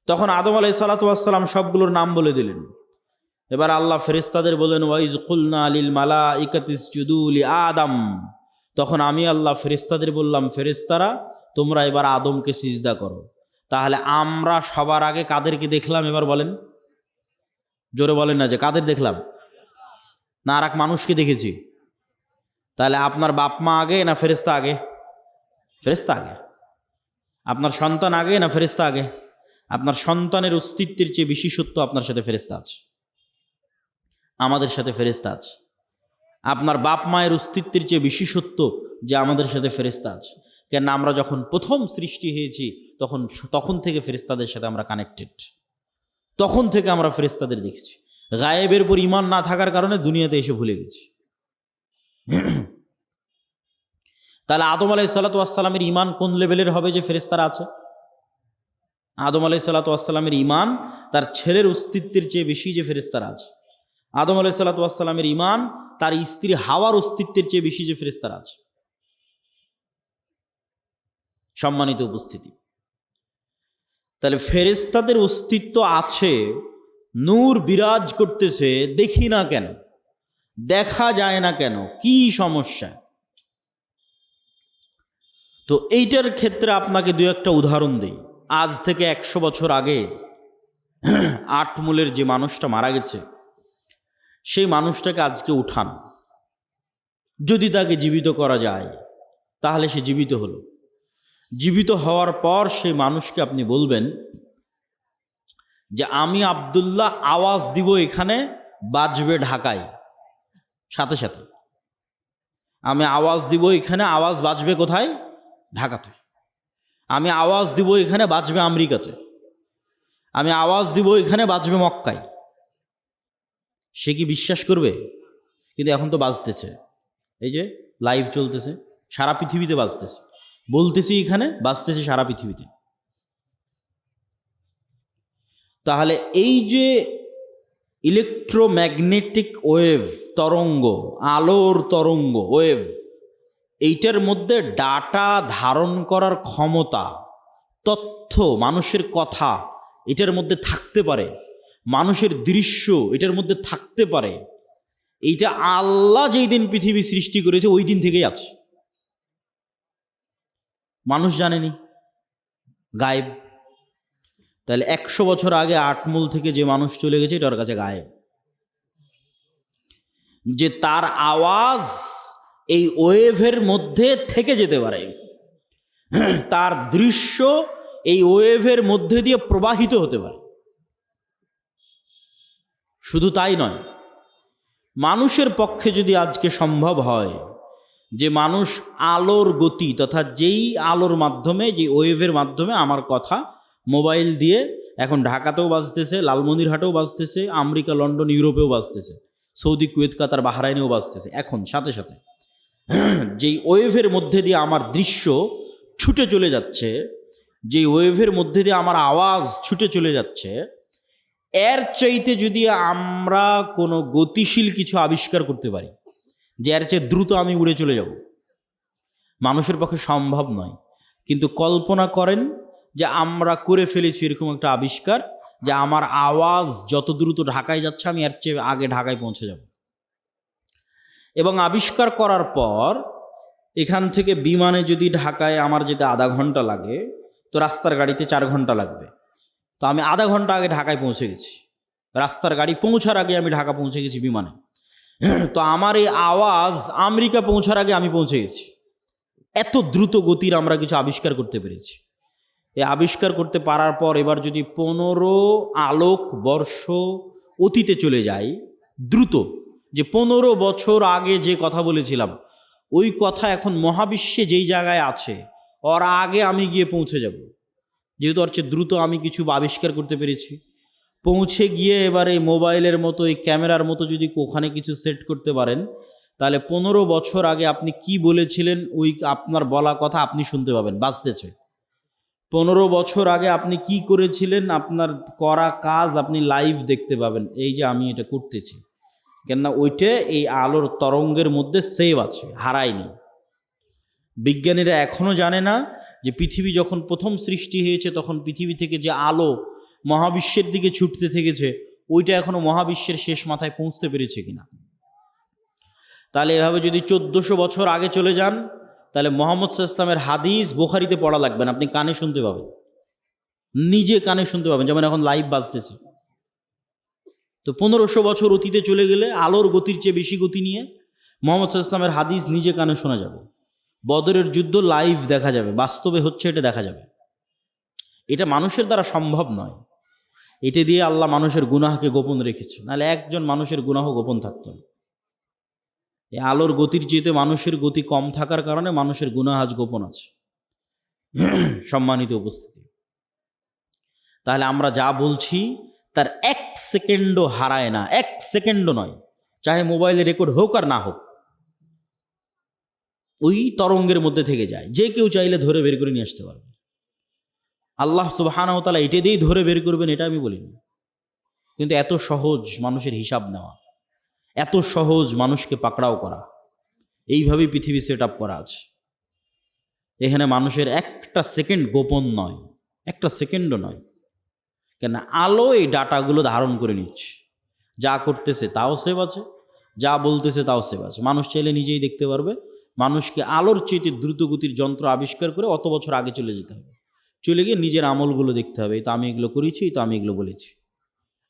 তখন আদম আলাইহিস সালাতু ওয়াস সালাম সবগুলোর নাম বলে দিলেন। এবার আল্লাহ ফেরেশতাদের বললেন, ওয়াইজ কুলনা লিল মালাইকাতি ইসজুদু লি আদম, তখন আমি আল্লাহ ফেরেশতাদের বললাম, ফেরেশতারা তোমরা এবার আদমকে সিজদা করো। তাহলে আমরা সবার আগে কাদেরকে দেখলাম? এবার বলেন, জোরে বলেন না যে কাদের দেখলাম, না আর এক মানুষকে দেখেছি। তাহলে আপনার বাপ মা আগে না ফেরেশতা আগে? ফেরেশতা আগে। আপনার সন্তান আগে না ফেরেশতা আগে? আপনার সন্তানের অস্তিত্বের চেয়ে বেশি সত্য আপনার সাথে ফেরেশতা আছে, আমাদের সাথে ফেরেশতা আছে। আপনার বাপ মায়ের অস্তিত্বের চেয়ে বেশি সত্য যে আমাদের সাথে ফেরেশতা আছে। কেন আমরা যখন প্রথম সৃষ্টি হয়েছি তখন থেকে ফেরেশতাদের সাথে আমরা কানেক্টেড, তখন থেকে আমরা ফেরেশতাদের দেখেছি। গায়েবের উপর ঈমান না থাকার কারণে দুনিয়াতে এসে ভুলে গেছি। তাহলে আদম আলাইহিসসালাতু ওয়াসসালামের ঈমান কোন লেভেলের হবে যে ফেরেশতারা আছে? আদম আলাইহিসসালাতু ওয়াসসালামের ঈমান তার ছেলের অস্তিত্বের চেয়ে বেশি যে ফেরেশতারা আছে। আদম আলাইহিসসালাতু ওয়াসসালামের ঈমান তার স্ত্রী হাওয়ার অস্তিত্বের চেয়ে বেশি যে ফেরেশতারা আছে। সম্মানিত উপস্থিতি, তাহলে ফেরেশতাদের অস্তিত্ব আছে, নূর বিরাজ করতেছে, দেখি না কেন, দেখা যায় না কেন, কি সমস্যা? তো এইটার ক্ষেত্রে আপনাকে দু একটা উদাহরণ দিই। আজ থেকে 100 বছর আগে আটমূলের যে মানুষটা মারা গেছে, সেই মানুষটাকে আজকে উঠান, যদি তাকে জীবিত করা যায় তাহলে সে জীবিত হলো। জীবিত হওয়ার পর সেই মানুষকে আপনি বলবেন যে আমি আব্দুল্লাহ আওয়াজ দিব, এখানে বাজবে ঢাকায়, সাথে সাথে আমি আওয়াজ দিব, এখানে আওয়াজ বাজবে কোথায়? ঢাকাতে। আমি আওয়াজ দিব, এখানে বাজবে আমেরিকাতে। আমি আওয়াজ দিব, এখানে বাজবে মক্কায়। সে কি বিশ্বাস করবে? কিন্তু এখন তো বাজতেছে, এই যে লাইভ চলতেছে, সারা পৃথিবীতে বাজতেছে, বলতেছি এখানে, বাজতেছে সারা পৃথিবীতে। তাহলে এই যে ইলেকট্রোম্যাগনেটিক ওয়েভ, তরঙ্গ, আলোর তরঙ্গ ওয়েভ, এইটার মধ্যে ডাটা ধারণ করার ক্ষমতা, তথ্য, মানুষের কথা এটার মধ্যে থাকতে পারে, মানুষের দৃশ্য এটার মধ্যে থাকতে পারে। এইটা আল্লাহ যেই দিন পৃথিবী সৃষ্টি করেছে ওই দিন থেকেই আছে, মানুষ জানেনি, গায়েব। তাহলে 100 বছর আগে আটমূল থেকে যে মানুষ চলে গেছে, এটার কাছে গায়েব। যে তার আওয়াজ এই ওয়েভের মধ্যে থেকে যেতে পারে, তার দৃশ্য এই ওয়েভের মধ্যে দিয়ে প্রবাহিত হতে পারে। শুধু তাই নয়, মানুষের পক্ষে যদি আজকে সম্ভব হয় যে মানুষ আলোর গতি তথা যেই আলোর মাধ্যমে, যে ওয়েভের মাধ্যমে আমার কথা মোবাইল দিয়ে এখন ঢাকাতেও বাজতেছে, লালমনিরহাটেও বাজতেছে, আমেরিকা, লন্ডন, ইউরোপেও বাজতেছে, সৌদি, কুয়েত, কাতার, বাহরাইনেও বাজতেছে, এখন সাথে সাথে যেই ওয়েভের মধ্যে দিয়ে আমার দৃশ্য ছুটে চলে যাচ্ছে, যেই ওয়েভের মধ্যে দিয়ে আমার আওয়াজ ছুটে চলে যাচ্ছে, এর চাইতে যদি আমরা কোনো গতিশীল কিছু আবিষ্কার করতে পারি যে এর চেয়ে দ্রুত আমি উড়ে চলে যাব, মানুষের পক্ষে সম্ভব নয়। কিন্তু কল্পনা করেন যে আমরা করে ফেলেছি এরকম একটা আবিষ্কার, যে আমার আওয়াজ যত দ্রুত ঢাকায় যাচ্ছে আমি এর চেয়ে আগে ঢাকায় পৌঁছে যাব। এবং আবিষ্কার করার পর এখান থেকে বিমানে যদি ঢাকায় আমার যেতে আধা ঘন্টা লাগে, তো রাস্তার গাড়িতে 4 ঘন্টা লাগবে। তো আমি আধা ঘন্টা আগে ঢাকায় পৌঁছে গেছি, রাস্তার গাড়ি পৌঁছার আগে আমি ঢাকা পৌঁছে গেছি বিমানে। তো আমার এই আওয়াজ আমেরিকা পৌঁছার আগে আমি পৌঁছে গেছি। এত দ্রুত গতির আমরা কিছু আবিষ্কার করতে পেরেছি। এই আবিষ্কার করতে পারার পর এবার যদি 15 আলোক বর্ষ অতীতে চলে যাই, দ্রুত, যে 15 বছর আগে যে কথা বলেছিলাম ওই কথা এখন মহাবিশ্বে যেই জায়গায় আছে ওর আগে আমি গিয়ে পৌঁছে যাব, যেহেতু ওর চেয়ে দ্রুত আমি কিছু আবিষ্কার করতে পেরেছি। পৌঁছে গিয়ে এবার এই মোবাইলের মতো, এই ক্যামেরার মতো যদি ওখানে কিছু সেট করতে পারেন, তাহলে 15 বছর আগে আপনি কি বলেছিলেন ওই আপনার বলা কথা আপনি শুনতে পাবেন, বাজতেছে। 15 বছর আগে আপনি কি করেছিলেন, আপনার করা কাজ আপনি লাইভ দেখতে পাবেন, এই যে আমি এটা করতেছি, কেননা ওইটা এই আলোর তরঙ্গের মধ্যে সেভ আছে, হারায়নি। বিজ্ঞানীরা এখনও জানে না যে পৃথিবী যখন প্রথম সৃষ্টি হয়েছে তখন পৃথিবী থেকে যে আলো মহাবিশ্বের দিকে ছুটতে থেকেছে ওইটা এখনো মহাবিশ্বের শেষ মাথায় পৌঁছতে পেরেছে কিনা। তাহলে এভাবে যদি 1400 বছর আগে চলে যান, তাহলে মুহাম্মদ সাল্লাল্লাহু আলাইহি ওয়াসাল্লামের হাদিস বুখারীতে পড়া লাগবে না, আপনি কানে শুনতে পাবেন, নিজে কানে শুনতে পাবেন, যেমন এখন লাইভ বাজতেছে। তো 1500 বছর অতীতে চলে গেলে আলোর গতির চেয়ে বেশি গতি নিয়ে মুহাম্মদ সাল্লাল্লাহু আলাইহি ওয়াসাল্লামের হাদিস নিজে কানে শোনা যাবে, বদরের যুদ্ধ লাইভ দেখা যাবে, বাস্তবে হচ্ছে এটা দেখা যাবে। এটা মানুষের দ্বারা সম্ভব নয়, এটা দিয়ে আল্লাহ মানুষের গুনাহকে গোপন রেখেছে, নাহলে একজন মানুষের গুনাহ গোপন থাকতো না। এই আলোর গতির চেয়ে মানুষের গতি কম থাকার কারণে মানুষের গুনাহ আজ গোপন আছে। সম্মানিত উপস্থিতি, তাহলে আমরা যা বলছি তার 1 সেকেন্ডও হারায় না, 1 সেকেন্ডও নয়, চাহে মোবাইলে রেকর্ড হোক আর না হোক, ওই তরঙ্গের মধ্যে থেকে যায়। যে কেউ চাইলে ধরে বের করে নিয়ে আসতে পারবে। আল্লাহ সুবহানাহু ওয়া তাআলা এটা দিয়েই ধরে বের করবেন এটা আমি বলিনি, কিন্তু এত সহজ মানুষের হিসাব নেওয়া, এত সহজ মানুষকে পাকড়াও করা, এইভাবেই পৃথিবী সেট আপ করা আছে। এখানে মানুষের একটা সেকেন্ড গোপন নয়, একটা সেকেন্ডও নয়। কেন? আলো এই ডাটাগুলো ধারণ করে নিচ্ছে, যা করতেছে তাও সেভ আছে, যা বলতেছে তাও সেভ আছে। মানুষ চাইলে নিজেই দেখতে পারবে। মানুষকে আলোর চেয়ে দ্রুতগতির যন্ত্র আবিষ্কার করে অত বছর আগে চলে যেতে হবে, চলে গিয়ে নিজের আমলগুলো দেখতে হবে। তো আমি এগুলো করেছি, তো আমি এগুলো বলেছি,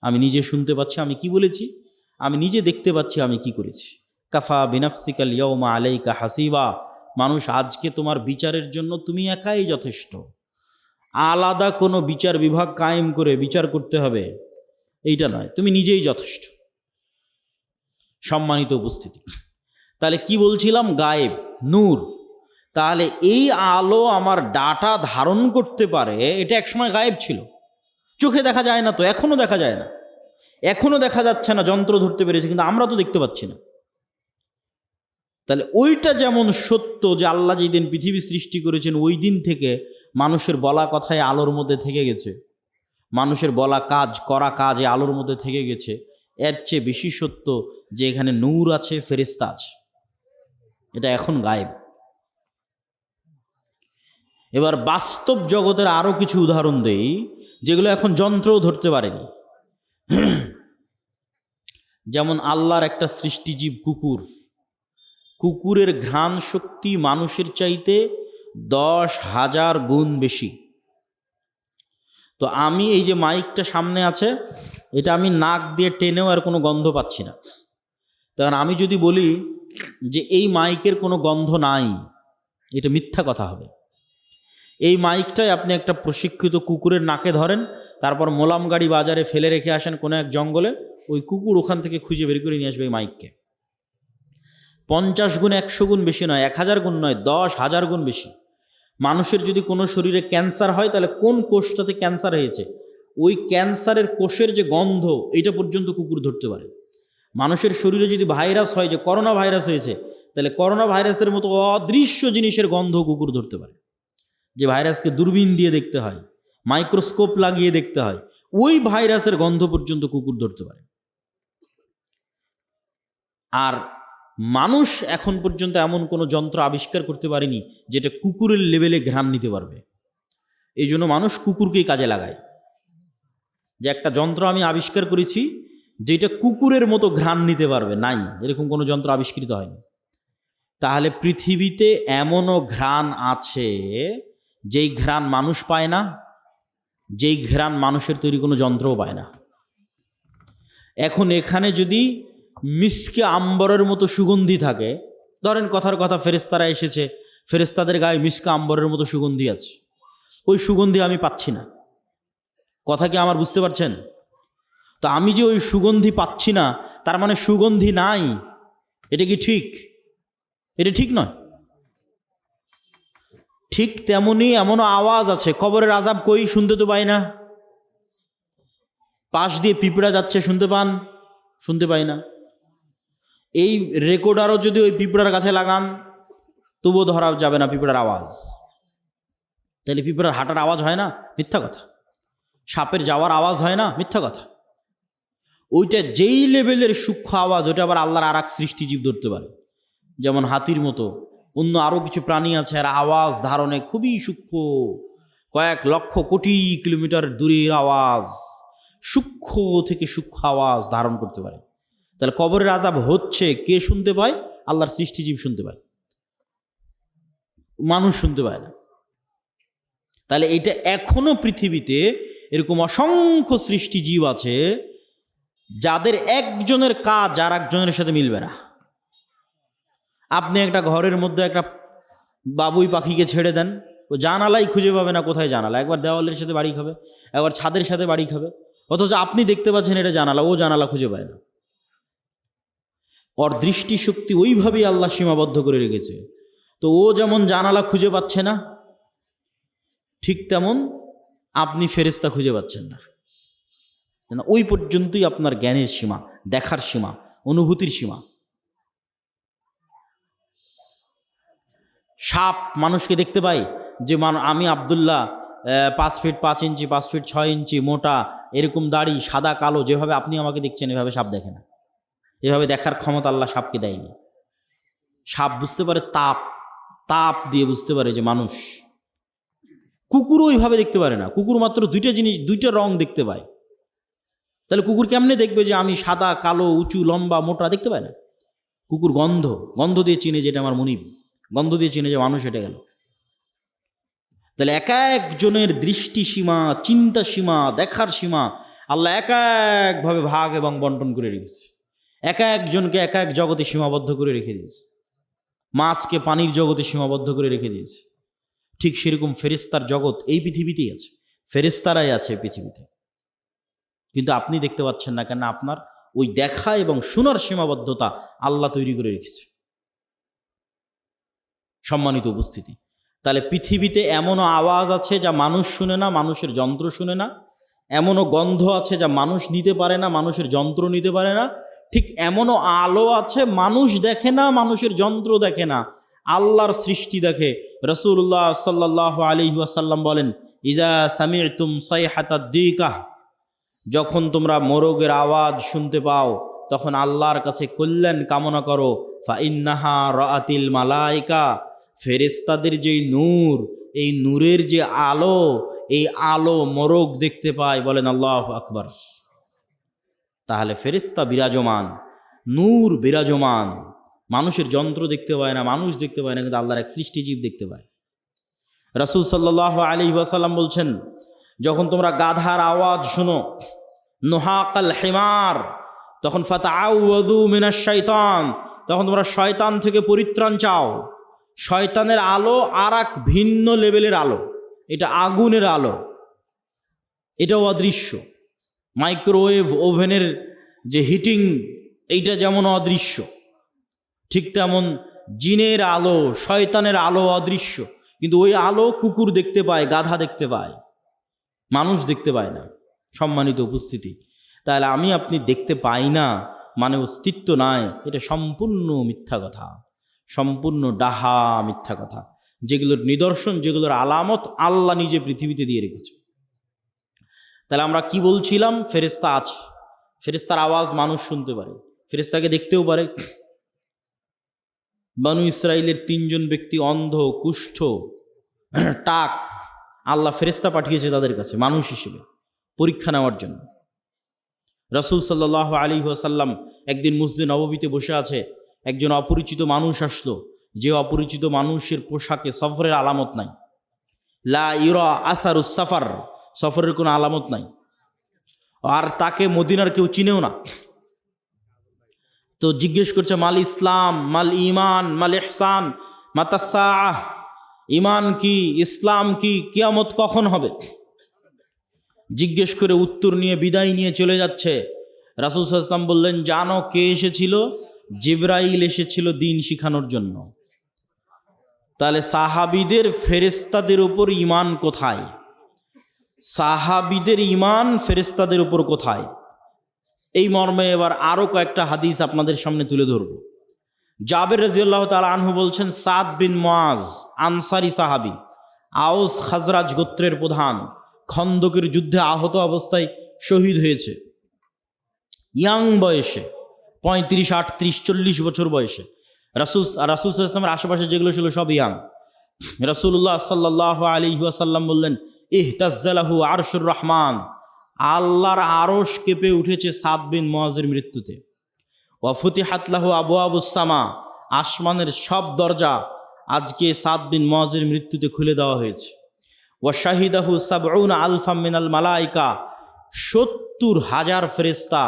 আমি নিজে শুনতে পাচ্ছি আমি কি বলেছি, আমি নিজে দেখতে পাচ্ছি আমি কি করেছি। কাফা বিনাফসিকাল ইয়াউমা আলাইকা হাসিবা, মানুষ আজকে তোমার বিচারের জন্য তুমি একাই যথেষ্ট। আলাদা কোনো বিচার বিভাগ কায়েম করে বিচার করতে হবে এইটা নয়, তুমি নিজেই যথেষ্ট। সম্মানিত উপস্থিতি, তাহলে কি বলছিলাম? গায়েব, নূর। তাহলে এই আলো আমার ডাটা ধারণ করতে পারে, এটা একসময় গায়েব ছিল, চোখে দেখা যায় না, তো এখনো দেখা যায় না, এখনো দেখা যাচ্ছে না, যন্ত্র ধরতে পেরেছে কিন্তু আমরা তো দেখতে পাচ্ছি না। তাহলে ওইটা যেমন সত্য যে আল্লাহ যেদিন পৃথিবী সৃষ্টি করেছেন ওই দিন থেকে মানুষের বলা কথায় আলোর মধ্যে থেকে গেছে, মানুষের বলা কাজ করা কাজ এই আলোর মধ্যে থেকে গেছে, এর চেয়ে বেশি সত্য যে এখানে নূর আছে, ফেরেশতা আছে, এটা এখন গায়েব। এবার বাস্তব জগতের আরও কিছু উদাহরণ দেই যেগুলো এখন যন্ত্রও ধরতে পারেনি। যেমন আল্লাহর একটা সৃষ্টিজীব কুকুর, কুকুরের ঘ্রাণ শক্তি মানুষের চাইতে 10,000 গুণ বেশি। তো আমি এই যে মাইকটা সামনে আছে, এটা আমি নাক দিয়ে টেনেও আর কোনো গন্ধ পাচ্ছি না। কারণ আমি যদি বলি যে এই মাইকের কোনো গন্ধ নাই, এটা মিথ্যা কথা হবে। এই মাইকটাই আপনি একটা প্রশিক্ষিত কুকুরের নাকে ধরেন, তারপর মোলাম গাড়ি বাজারে ফেলে রেখে আসেন কোনো এক জঙ্গলে, ওই কুকুর ওখান থেকে খুঁজে বের করে নিয়ে আসবে এই মাইককে। 50 গুণ 100 গুণ বেশি নয়, 1000 গুণ নয়, 10,000 গুণ বেশি। মানুষের যদি কোনো শরীরে ক্যান্সার হয়, তাহলে কোন কোষটাতে ক্যান্সার হয়েছে ওই ক্যান্সারের কোষের যে গন্ধ, এইটা পর্যন্ত কুকুর ধরতে পারে। মানুষের শরীরে যদি ভাইরাস হয়, যে করোনা ভাইরাস হয়েছে, তাহলে করোনা ভাইরাসের মতো অদৃশ্য জিনিসের গন্ধ কুকুর ধরতে পারে। যে ভাইরাসকে দূরবীন দিয়ে দেখতে হয়, মাইক্রোস্কোপ লাগিয়ে দেখতে হয়, ওই ভাইরাসের গন্ধ পর্যন্ত কুকুর ধরতে পারে। আর মানুষ এখন পর্যন্ত এমন কোনো যন্ত্র আবিষ্কার করতে পারেনি যেটা কুকুরের লেভেলে ঘ্রাণ নিতে পারবে। এই জন্য মানুষ কুকুরকেই কাজে লাগায়, যে একটা যন্ত্র আমি আবিষ্কার করেছি যেটা কুকুরের মতো ঘ্রাণ নিতে পারবে, নাই, এরকম কোনো যন্ত্র আবিষ্কৃত হয়নি। তাহলে পৃথিবীতে এমনও ঘ্রাণ আছে যেই ঘ্রাণ মানুষ পায় না, যেই ঘ্রাণ মানুষের তৈরি কোনো যন্ত্রও পায় না। এখন এখানে যদি মিসকে আম্বরের মতো সুগন্ধি থাকে, ধরেন কথার কথা ফেরেশতারা এসেছে, ফেরেশতাদের গায়ে মিসকে আম্বরের মতো সুগন্ধি আছে, ওই সুগন্ধি আমি পাচ্ছি না, কথা কি আমার বুঝতে পারছেন? তো আমি যে ওই সুগন্ধি পাচ্ছি না, তার মানে সুগন্ধি নাই, এটা কি ঠিক? এটা ঠিক নয়। ঠিক তেমনি এমনও আওয়াজ আছে, কবরের আযাব কই, শুনতে তো পাই না। পাশ দিয়ে পিঁপড়া যাচ্ছে, শুনতে পান? শুনতে পাই না। এই রেকর্ডারও যদি ওই পিঁপড়ার কাছে লাগান তবুও ধরা যাবে না পিঁপড়ার আওয়াজ। তাহলে পিঁপড়ার হাঁটার আওয়াজ হয় না? মিথ্যা কথা। সাপের যাওয়ার আওয়াজ হয় না? মিথ্যা কথা। ওইটা যেই লেভেলের সূক্ষ্ম আওয়াজ, ওইটা আবার আল্লাহর আর এক সৃষ্টিজীব ধরতে পারে। যেমন হাতির মতো অন্য আরও কিছু প্রাণী আছে, আর আওয়াজ ধারণে খুবই সূক্ষ্ম, কয়েক লক্ষ কোটি কিলোমিটার দূরের আওয়াজ, সূক্ষ্ম থেকে সূক্ষ্ম আওয়াজ ধারণ করতে পারে। তাহলে কবরের আযাব হচ্ছে, কে শুনতে পায়? আল্লাহর সৃষ্টিজীব শুনতে পায়, মানুষ শুনতে পায় না। তাহলে এটা এখনো পৃথিবীতে এরকম অসংখ্য সৃষ্টিজীব আছে যাদের একজনের কাজ আর একজনের সাথে মিলবে না। আপনি একটা ঘরের মধ্যে একটা বাবুই পাখিকে ছেড়ে দেন, ও জানালাই খুঁজে পাবে না কোথায় জানালা, একবার দেওয়ালের সাথে বাড়ি খাবে, একবার ছাদের সাথে বাড়ি খাবে, অথচ আপনি দেখতে পাচ্ছেন এটা জানালা, ও জানালা খুঁজে পায় না। ওর দৃষ্টিশক্তি ওইভাবেই আল্লাহ সীমাবদ্ধ করে রেখেছে। তো ও যেমন জানালা খুঁজে পাচ্ছে না, ঠিক তেমন আপনি ফেরেশতা খুঁজে পাচ্ছেন না। ওই পর্যন্তই আপনার জ্ঞানের সীমা, দেখার সীমা, অনুভূতির সীমা। সাপ মানুষকে দেখতে পাই যে আমি আব্দুল্লাহ 5 ফিট 5 ইঞ্চি, 5 ফিট 6 ইঞ্চি মোটা, এরকম দাড়ি, সাদা কালো, যেভাবে আপনি আমাকে দেখছেন এভাবে সাপ দেখে না। এভাবে দেখার ক্ষমতা আল্লাহ সাপকে দেয়নি। সাপ বুঝতে পারে তাপ, তাপ দিয়ে বুঝতে পারে যে মানুষ। কুকুরও ওইভাবে দেখতে পারে না। কুকুর মাত্র দুইটা রং দেখতে পায়। তাহলে কুকুর কেমনে দেখবে যে আমি সাদা কালো, উঁচু লম্বা মোটা? দেখতে পায় না। কুকুর গন্ধ দিয়ে চিনে যে এটা আমার মনিব, গন্ধ দিয়ে চিনে যে মানুষ এটা গেল। তাহলে এক একজনের দৃষ্টি সীমা, চিন্তা সীমা, দেখার সীমা আল্লাহ এক একভাবে ভাগ এবং বন্টন করে রেখেছে। এক একজনকে এক এক জগতে সীমাবদ্ধ করে রেখে দিয়েছে। মাছকে পানির জগতে সীমাবদ্ধ করে রেখে দিয়েছে। ঠিক সেরকম ফেরেশতার জগৎ এই পৃথিবীতেই আছে, ফেরেশতারাই আছে পৃথিবীতে। কিন্তু আপনি দেখতে পাচ্ছেন না কেন? আপনার ওই দেখা এবং শোনার সীমাবদ্ধতা আল্লাহ তৈরি করে রেখেছে। সম্মানিত উপস্থিতি, তাহলে পৃথিবীতে এমনও আওয়াজ আছে যা মানুষ শুনে না, মানুষের যন্ত্র শুনে না। এমনও গন্ধ আছে যা মানুষ নিতে পারে না, মানুষের যন্ত্র নিতে পারে না। ঠিক এমনও আলো আছে মানুষ দেখে না, মানুষের যন্ত্র দেখে না, আল্লাহর সৃষ্টি দেখে। রাসূলুল্লাহ সাল্লাল্লাহু আলাইহি ওয়াসাল্লাম বলেন, ইজা সামি'তুম সাইহাতাদ দিকাহ, যখন তোমরা মোরগের আওয়াজ শুনতে পাও তখন আল্লাহর কাছে কল্যাণ কামনা করো। ফা ইন্নাহা রাআতিল মালাইকা, ফেরেশতাদের যেই নূর, এই নূরের যে আলো, এই আলো মোরগ দেখতে পায়। বলেন আল্লাহু আকবার। তাহলে ফেরেশতা বিরাজমান, নূর বিরাজমান। মানুষের যন্ত্র দেখতে পায় না, মানুষ দেখতে পায় না, কিন্তু আল্লাহর এক সৃষ্টিজীব দেখতে পায়। রাসূল সাল্লাল্লাহু আলাইহি ওয়াসাল্লাম বলছেন, যখন তোমরা গাধার আওয়াজ শুনো, নুহাকাল হিমার, তখন ফাতাআউযু মিনাশ শাইতান, তখন তোমরা শয়তান থেকে পরিত্রাণ চাও। শয়তানের আলো আর এক ভিন্ন লেভেলের আলো, এটা আগুনের আলো, এটাও অদৃশ্য। মাইক্রোওয়েভ ওভেনের যে হিটিং, এইটা যেমন অদৃশ্য, ঠিক তেমন জিনের আলো, শয়তানের আলো অদৃশ্য। কিন্তু ওই আলো কুকুর দেখতে পায়, গাধা দেখতে পায়, মানুষ দেখতে পায় না। সম্মানিত উপস্থিতি, তাহলে আমি আপনি দেখতে পাই না মানে অস্তিত্ব নাই, এটা সম্পূর্ণ মিথ্যা কথা, সম্পূর্ণ ডাহা মিথ্যা কথা। যেগুলোর নিদর্শন, যেগুলোর আলামত আল্লাহ নিজে পৃথিবীতে দিয়ে রেখেছে। তাহলে আমরা কি বলছিলাম? ফেরেশতা আছে, ফেরেশতার আওয়াজ মানুষ শুনতে পারে, ফেরেশতাকে দেখতেও পারে। বনু ইসরাইলের 3 জন ব্যক্তি অন্ধ, কুষ্ঠ, টাক, আল্লাহ ফেরেশতা পাঠিয়েছে তাদের কাছে মানুষ হিসেবে পরীক্ষা নেওয়ার জন্য। রাসূল সাল্লাল্লাহু আলাইহি ওয়াসাল্লাম একদিন মসজিদে নববীতে বসে আছে, একজন অপরিচিত মানুষ আসলো। যে অপরিচিত মানুষের পোশাকে সফরের আলামত নাই, লা ইউরা আসারুস সাফার, সফরের কোনো আলামত নাই, আর তাকে মদিনার কেউ চিনেও না। তো জিজ্ঞেস করছে, মাল ইসলাম, মাল ইমান, মাল ইহসান, মাতাসাআহ, ইমান কি, ইসলাম কি, কিয়ামত কখন হবে? জিজ্ঞেস করে উত্তর নিয়ে বিদায় নিয়ে চলে যাচ্ছে। রাসূল সাল্লাল্লাহু আলাইহি ওয়াসাল্লাম বললেন, জানো কে এসেছিল? জিবরাইল এসেছিল দিন শিখানোর জন্য। তাহলে সাহাবীদের ফেরেশতাদের উপর ঈমান কোথায়? সাহাবীদের ঈমান ফেরেশতাদের উপর কোথায়? এই মর্মে এবার আরও কয়েকটা হাদিস আপনাদের সামনে তুলে ধরব। জাবের রাদিয়াল্লাহু তাআলা আনহু বলছেন, সাদ বিন মুআজ, আনসারী সাহাবী, আউস খাজরাজ গোত্রের প্রধান, খন্দকের যুদ্ধে আহত অবস্থায় শহীদ হয়েছে। ইয়াং বয়সে, 35, 38, 40 বছর বয়সে। রাসূল সাল্লাল্লাহু আলাইহি ওয়াসাল্লামের আশেপাশে যেগুলো ছিল সব ইয়াং। রাসূলুল্লাহ সাল্লাল্লাহু আলাইহি ওয়াসাল্লাম বললেন, ইহতাজ্জালাহু আরশুর রহমান, আল্লাহর আরশ কেঁপে উঠেছে সাদ বিন মুআজের মৃত্যুতে। ওয়া ফুতিহাত লাহু আবওয়াবুস সামা, আসমানের সব দরজা আজকে সাদ বিন মুআজের মৃত্যুতে খুলে দেওয়া হয়েছে। ওয়া শাহিদাহু সাবউনা আলফাম মিনাল মালাইকা, 70,000 ফেরেশতা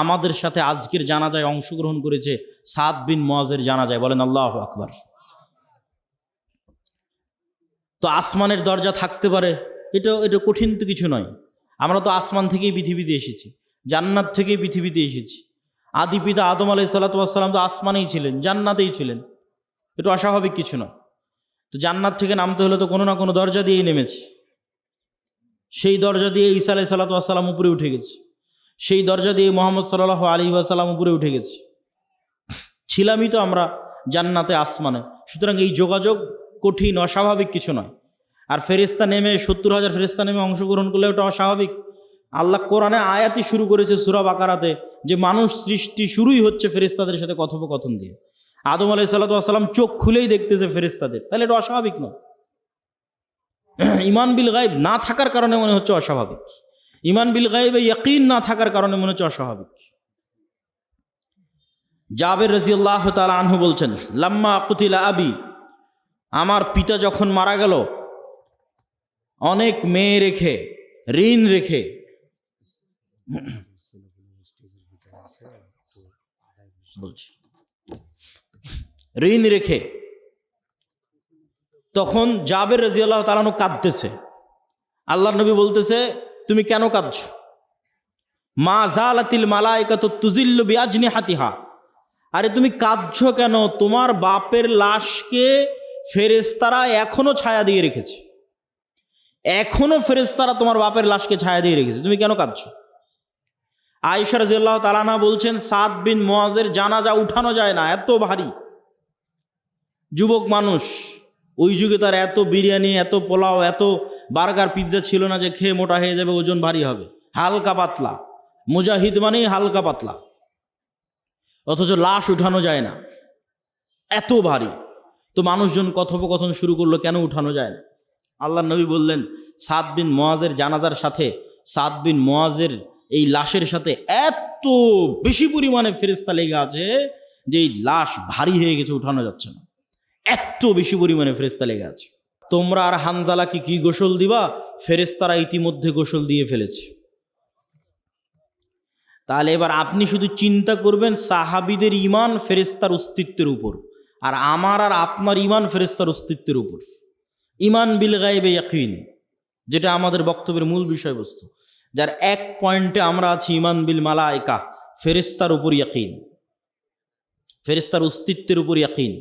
আমাদের সাথে আজকের জানাজায় অংশগ্রহণ করেছে সাদ বিন মুআজের জানাজায়। বলেন আল্লাহু আকবার। তো আসমানের দরজা থাকতে পারে, এটা কঠিন তো কিছু নয়। আমরা তো আসমান থেকেই পৃথিবীতে এসেছি, জান্নাত থেকেই পৃথিবীতে এসেছি। আদি পিতা আদম আলাইহিস সালাতু ওয়াস সালাম তো আসমানেই ছিলেন, জান্নাতেই ছিলেন, এটা অস্বাভাবিক কিছু নয়। তো জান্নাত থেকে নামতে হলে তো কোনো না কোনো দরজা দিয়েই নেমেছে। সেই দরজা দিয়ে ঈসা আলাইহিস সালাতু ওয়াস সালাম উপরে উঠে গেছে, সেই দরজা দিয়ে মুহাম্মদ সাল্লাল্লাহু আলাইহি ওয়াসাল্লাম উপরে উঠে গেছে। ছিলামই তো আমরা জান্নাতে আসমানে। সুতরাং এই যোগাযোগ কঠিন, অস্বাভাবিক কিছু নয়। আর ফেরেশতা নেমে 70,000 ফেরেশতা নেমে অংশগ্রহণ করলে ওটা অস্বাভাবিক। আল্লাহ কোরআনে আয়াতই শুরু করেছে সূরা বাকারাতে যে মানুষ সৃষ্টি শুরুই হচ্ছে ফেরেশতাদের সাথে কথোপকথন দিয়ে। আদম আলাইহিস সালাতু ওয়াস সালাম চোখ খুলেই দেখতেছে ফেরেশতাদের, তাহলে এটা অস্বাভাবিক নয়। ঈমান বিল গায়ব না থাকার কারণে মনে হচ্ছে অস্বাভাবিক, ঈমান বিল গায়বে ইয়াকিন না থাকার কারণে মনে হচ্ছে অস্বাভাবিক। জাবের রাদিয়াল্লাহু তাআলা আনহু বলছেন, লাম্মা কুতিলা আবি, আমার পিতা যখন মারা গেল, অনেক মেয়ে রেখে, ঋণ রেখে, বলছি ঋণ রেখে, তখন জাবের রাদিয়াল্লাহু তাআলা আনহু কাঁদতেছে। আল্লাহর নবী বলতেছে, তুমি কেন কাঁদছো? মা জালাতিল মালাইকাতু তুজিল্লু বিআজনিহাতিহা, আরে তুমি কাঁদছো কেন? তোমার বাপের লাশকে ফেরেশতারা এখনো ছায়া দিয়ে রেখেছে, এখনো ফেরেশতারা তোমার বাপের লাশকে ছায়া দিয়ে রেখেছে, তুমি কেন কাঁদছো? আয়েশা রাদিয়াল্লাহু তাআলা আনহা বলছেন, সাদ বিন মুআজের জানাজা উঠানো যায় না, এত ভারী। যুবক মানুষ, ওই যুগে তার এত বিরিয়ানি, এত পোলাও, এত বার্গার, পিৎজা ছিল না যে খেয়ে মোটা হয়ে যাবে, ওজন ভারী হবে। হালকা পাতলা, মুজাহিদ মানেই হালকা পাতলা। অথচ লাশ উঠানো যায় না, এত ভারী। তো মানুষজন কথোপকথন শুরু করলো, কেন উঠানো যায় না? আল্লাহর নবী বললেন, সাদ বিন মুআজের জানাজার সাথে, সাদ বিন মুআজের এই লাশের সাথে এত বেশি পরিমাণে ফেরেশতা লেগে আছে যে এই লাশ ভারী হয়ে গেছে, উঠানো যাচ্ছে না, এত বেশি পরিমাণে ফেরেশতা লেগে আছে। তোমরা আর হানজালাকে কি গোসল দিবা? ফেরেশতারা ইতিমধ্যে গোসল দিয়ে ফেলেছে। তাহলে এবার আপনি শুধু চিন্তা করবেন সাহাবীদের ঈমান ফেরেশতার অস্তিত্বের উপর, আর আমার আর আপনার ঈমান ফেরেশতার অস্তিত্বের উপর। ঈমান বিল গায়বে ইয়াকিন, যেটা আমাদের বক্তব্যের মূল বিষয়বস্তু, যার এক পয়েন্টে আমরা আছি, ঈমান বিল মালায়েকা, ফেরেশতার উপর ইয়াকিন, ফেরেশতার অস্তিত্বের উপর ইয়াকিন।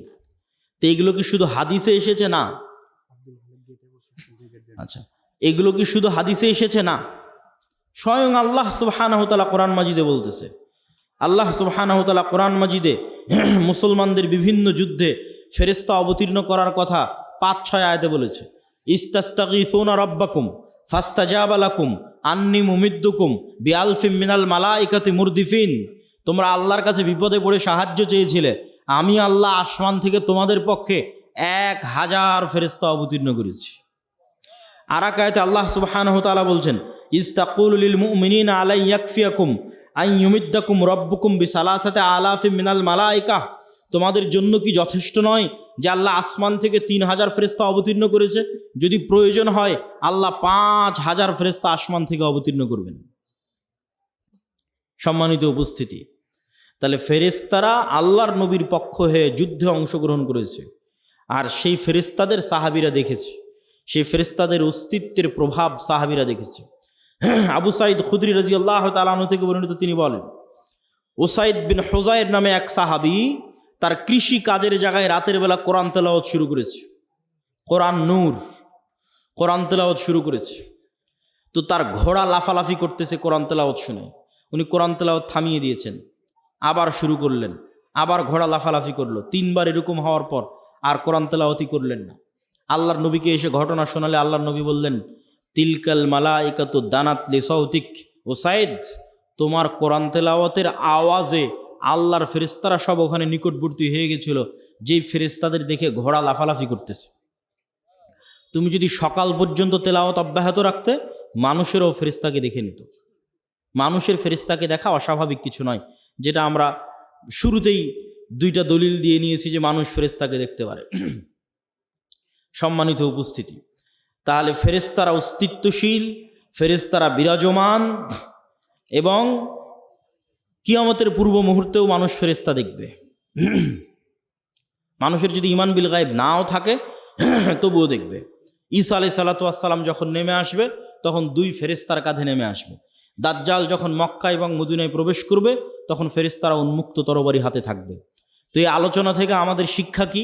তো এগুলো কি শুধু হাদিসে এসেছে? না। আচ্ছা, এগুলো কি শুধু হাদিসে এসেছে? না, স্বয়ং আল্লাহ সুবহানাহু ওয়া তাআলা কোরআন মাজিদে বলতেছে। আল্লাহ সুবহানাহু ওয়া তাআলা কোরআন মাজিদে মুসলমানদের বিভিন্ন যুদ্ধে ফেরেশতা অবতীর্ণ করার কথা 5-6 আয়াতে বলেছে। ইস্তাস্তাগীসুনা রাব্বাকুম ফাস্তাজাবা লাকুম আন্নী মুমিদ্দুকুম বিআলফিম মিনাল মালাইকাতি মুরদিফিন, তোমরা আল্লাহর কাছে বিপদে পড়ে সাহায্য চেয়েছিলে, আমি আল্লাহ আসমান থেকে তোমাদের পক্ষে 1000 ফেরেশতা অবতীর্ণ করেছি। আর এক আয়াতে আল্লাহ সুবহানাহু ওয়া তাআলা বলছেন, ইস্তাকুলু লিল মুমিনিনা আলাই ইয়াকফিয়াকুম আন ইউমিদ্দাকুম রাব্বুকুম বিসালাসাতি আলাফিম মিনাল মালাইকা, তোমাদের জন্য কি যথেষ্ট নয় যে আল্লাহ আসমান থেকে 3000 ফেরেশতা অবতীর্ণ করেছে? যদি প্রয়োজন হয় আল্লাহ 5000 ফেরেশতা আসমান থেকে অবতীর্ণ করবেন। সম্মানিত উপস্থিতি, তাহলে ফেরেশতারা আল্লাহর নবীর পক্ষ হয়ে যুদ্ধে অংশগ্রহণ করেছে, আর সেই ফেরেশতাদের সাহাবীরা দেখেছে, সেই ফেরেশতাদের অস্তিত্বের প্রভাব সাহাবীরা দেখেছে। আবু সাঈদ খুদরি রাদিয়াল্লাহু তাআলা আনহু থেকে বর্ণিত, তিনি বলেন, উসাইদ বিন হুযাইর নামে এক সাহাবী তার কৃষি কাজের জায়গায় রাতের বেলা কোরআন তেলাওয়াত শুরু করেছে, কোরআন নূর, কোরআন তেলাওয়াত শুরু করেছে। তো তার ঘোড়া লাফালাফি করতেছে কোরআন তেলাওয়াত শুনে, উনি কোরআন তেলাওয়াত থামিয়ে দিয়েছেন, আবার শুরু করলেন, আবার ঘোড়া লাফালাফি করলো। 3 বার এরকম হওয়ার পর আর কোরআন তেলাওয়াতই করলেন না। আল্লাহর নবীকে এসে ঘটনা শোনালে আল্লাহর নবী বললেন, তিলকাল মালাইকাতু দানাত লি সাউতিক, ও সাইদ, তোমার কোরআন তেলাওয়াতের আওয়াজে আল্লাহর ফেরেশতারা সব ওখানে নিকটবর্তী হয়ে গেছিল, যেই ফেরেশতাদের দেখে ঘোড়া লাফালাফি করতেছে। তুমি যদি সকাল পর্যন্ত তেলাওয়াত অব্যাহত রাখতে, মানুষেরও ফেরেশতাকে দেখে নিত। মানুষের ফেরেশতাকে দেখা অস্বাভাবিক কিছু নয়, যেটা আমরা শুরুতেই 2টা দলিল দিয়ে নিয়েছি যে মানুষ ফেরেশতাকে দেখতে পারে। সম্মানিত উপস্থিতি, তাহলে ফেরেশতারা অস্তিত্বশীল, ফেরেশতারা বিরাজমান, এবং কিয়ামতের পূর্ব মুহূর্তেও মানুষ ফেরেশতা দেখবে। মানুষের যদি ঈমান বিল গায়ব নাও থাকে তবুও দেখবে। ঈসা আলাইহিস সালাতু ওয়াস সালাম যখন নেমে আসবে, তখন 2 ফেরেশতার কাঁধে নেমে আসবে। দাজ্জাল যখন মক্কা এবং মদিনায় প্রবেশ করবে, তখন ফেরেশতারা উন্মুক্ত তরবারি হাতে থাকবে। তো এই আলোচনা থেকে আমাদের শিক্ষা কি?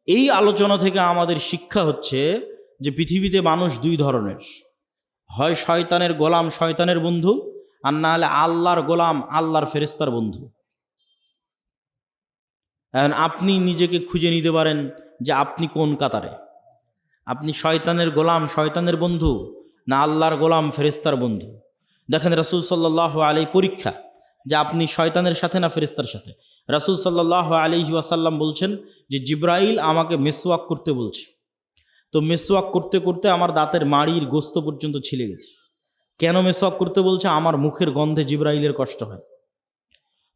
এই আলোচনা থেকে আমাদের শিক্ষা হচ্ছে যে পৃথিবীতে মানুষ 2 ধরনের, হয় শয়তানের গোলাম শয়তানের বন্ধু, আর না হলে আল্লাহর গোলাম আল্লাহর ফেরেশতার বন্ধু। এখন আপনি নিজেকে খুঁজে নিতে পারেন যে আপনি কোন কাতারে, আপনি শয়তানের গোলাম শয়তানের বন্ধু, না আল্লাহর গোলাম ফেরেশতার বন্ধু। দেখেন রাসূল সাল্লাল্লাহু আলাইহি পরীক্ষা যে আপনি শয়তানের সাথে না ফেরেশতার সাথে। রাসূল সাল্লাল্লাহু আলাইহি ওয়াসাল্লাম বলছেন যে জিবরাইল আমাকে মেসওয়াক করতে বলছে, তো মেসওয়াক করতে করতে আমার দাঁতের মাড়ির গোস্ত পর্যন্ত ছিলে গেছে। কেন মেসওয়াক করতে বলছে? আমার মুখের গন্ধে জিবরাইলের কষ্ট হয়।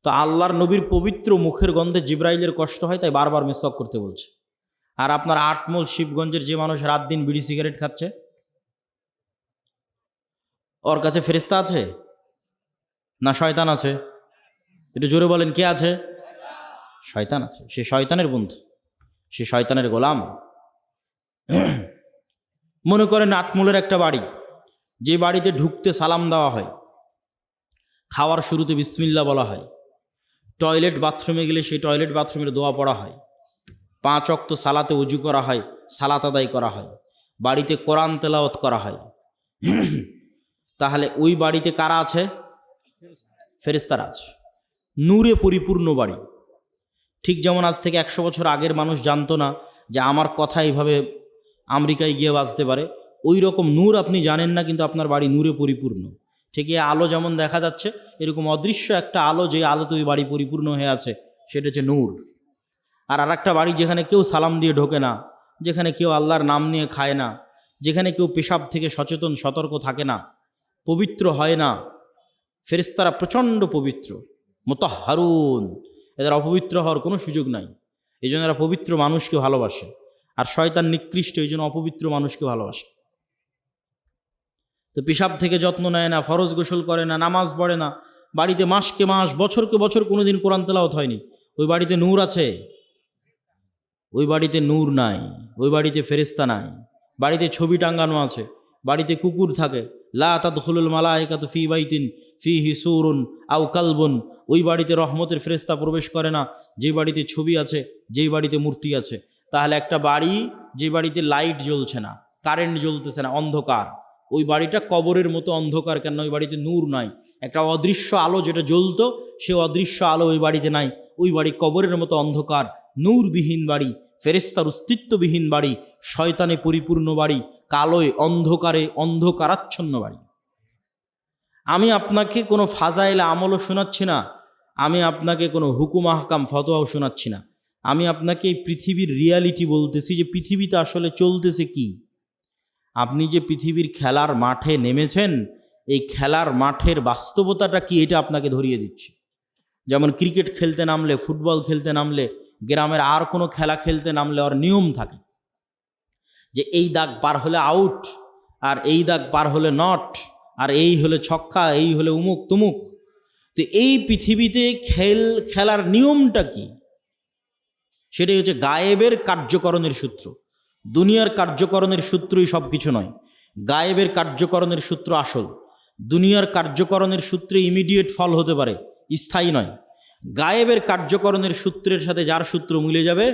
তো আল্লাহর নবীর পবিত্র মুখের গন্ধে জিবরাইলের কষ্ট হয়, তাই বারবার মেসওয়াক করতে বলছে। আর আপনার আটমল শিবগঞ্জের যে মানুষ রাত দিন বিড়ি সিগারেট খাচ্ছে, ওর কাছে ফেরেশতা আছে না শয়তান আছে? একটু জোরে বলেন, কে আছে? শয়তান আছে। সে শয়তানের বন্ধু, সে শয়তানের গোলাম। মনে করেন আটমূলের একটা বাড়ি, যে বাড়িতে ঢুকতে সালাম দেওয়া হয়, খাওয়ার শুরুতে বিসমিল্লাহ বলা হয়, টয়লেট বাথরুমে গেলে সেই টয়লেট বাথরুমের দোয়া পড়া হয়, 5 ওয়াক্ত সালাতে উজু করা হয়, সালাত আদায় করা হয়, বাড়িতে কোরআন তেলাওয়াত করা হয়, তাহলে ওই বাড়িতে কারা আছে? ফেরেশতারা আছে। নূরে পরিপূর্ণ বাড়ি। ঠিক যেমন আজ থেকে 100 বছর আগের মানুষ জানতো না যে আমার কথা এইভাবে আমেরিকায় গিয়ে বাজতে পারে, ওই রকম নূর আপনি জানেন না, কিন্তু আপনার বাড়ি নূরে পরিপূর্ণ। ঠিক এই আলো যেমন দেখা যাচ্ছে, এরকম অদৃশ্য একটা আলো, যে আলোতে ওই বাড়ি পরিপূর্ণ হয়ে আছে, সেটা হচ্ছে নূর। আর একটা বাড়ি যেখানে কেউ সালাম দিয়ে ঢোকে না, যেখানে কেউ আল্লাহর নাম নিয়ে খায় না, যেখানে কেউ পেশাব থেকে সচেতন সতর্ক থাকে না, পবিত্র হয় না, ফেরেশতারা প্রচণ্ড পবিত্র, মুতাহহারুন, এদের অপবিত্র হওয়ার কোনো সুযোগ নাই। এই জন্য এরা পবিত্র মানুষকে ভালোবাসে। আর শয়তান নিকৃষ্ট, এই জন্য অপবিত্র মানুষকে ভালোবাসে। তো পেশাব থেকে যত্ন নেয় না, ফরজ গোসল করে না, নামাজ পড়ে না, বাড়িতে মাসকে মাস বছরকে বছর কোনোদিন কোরআন তেলাওয়াত হয়নি, ওই বাড়িতে নূর আছে? ওই বাড়িতে নূর নাই, ওই বাড়িতে ফেরেশতা নাই। বাড়িতে ছবি টাঙ্গানো আছে, বাড়িতে কুকুর থাকে, লা তাদখুলুল মালায়েকাতু ফি বাইতিন ফিহি সূরুন আও কালবুন, ওই বাড়িতে রহমতের ফেরেশতা প্রবেশ করে না যে বাড়িতে ছবি আছে, যেই বাড়িতে মূর্তি আছে। তাহলে একটা বাড়ি যে বাড়িতে লাইট জ্বলছে না, কারেন্ট জ্বলতেছে না, অন্ধকার, ওই বাড়িটা কবরের মতো অন্ধকার। কেন? ওই বাড়িতে নূর নাই। একটা অদৃশ্য আলো যেটা জ্বলতো, সে অদৃশ্য আলো ওই বাড়িতে নাই। ওই বাড়ি কবরের মতো অন্ধকার, নূরবিহীন বাড়ি, ফেরেশতার অস্তিত্ববিহীন বাড়ি, শয়তানে পরিপূর্ণ বাড়ি, কালোয় অন্ধকারে অন্ধকারাচ্ছন্ন বাড়ি। আমি আপনাকে কোনো ফাজাইলে আমলও শোনাচ্ছি না, আমি আপনাকে কোনো হুকুম আহকাম ফতোয়াও শোনাচ্ছি না। আমি আপনাকে এই পৃথিবীর রিয়ালিটি বলতেছি যে পৃথিবীতে আসলে চলতেছে কি। আপনি যে পৃথিবীর খেলার মাঠে নেমেছেন, এই খেলার মাঠের বাস্তবতাটা কি, এটা আপনাকে ধরিয়ে দিচ্ছি। যেমন ক্রিকেট খেলতে নামলে, ফুটবল খেলতে নামলে, গ্রামের আর কোনো খেলা খেলতে নামলে ওর নিয়ম থাকে যে এই দাগ পার হলে আউট, আর এই দাগ পার হলে নট, আর এই হলে ছক্কা, এই হলে উমুক তুমুক। তো এই পৃথিবীতে খেলার নিয়মটা কি? সেটাই হচ্ছে গায়েবের কার্যকরণের সূত্র। দুনিয়ার কার্যকরণের সূত্রই সব কিছু নয়, গায়েবের কার্যকরণের সূত্র আসল। দুনিয়ার কার্যকরণের সূত্রে ইমিডিয়েট ফল হতে পারে, স্থায়ী নয়। গায়েবের কার্যকরণের সূত্রের সাথে যার সূত্র মিলে যাবে,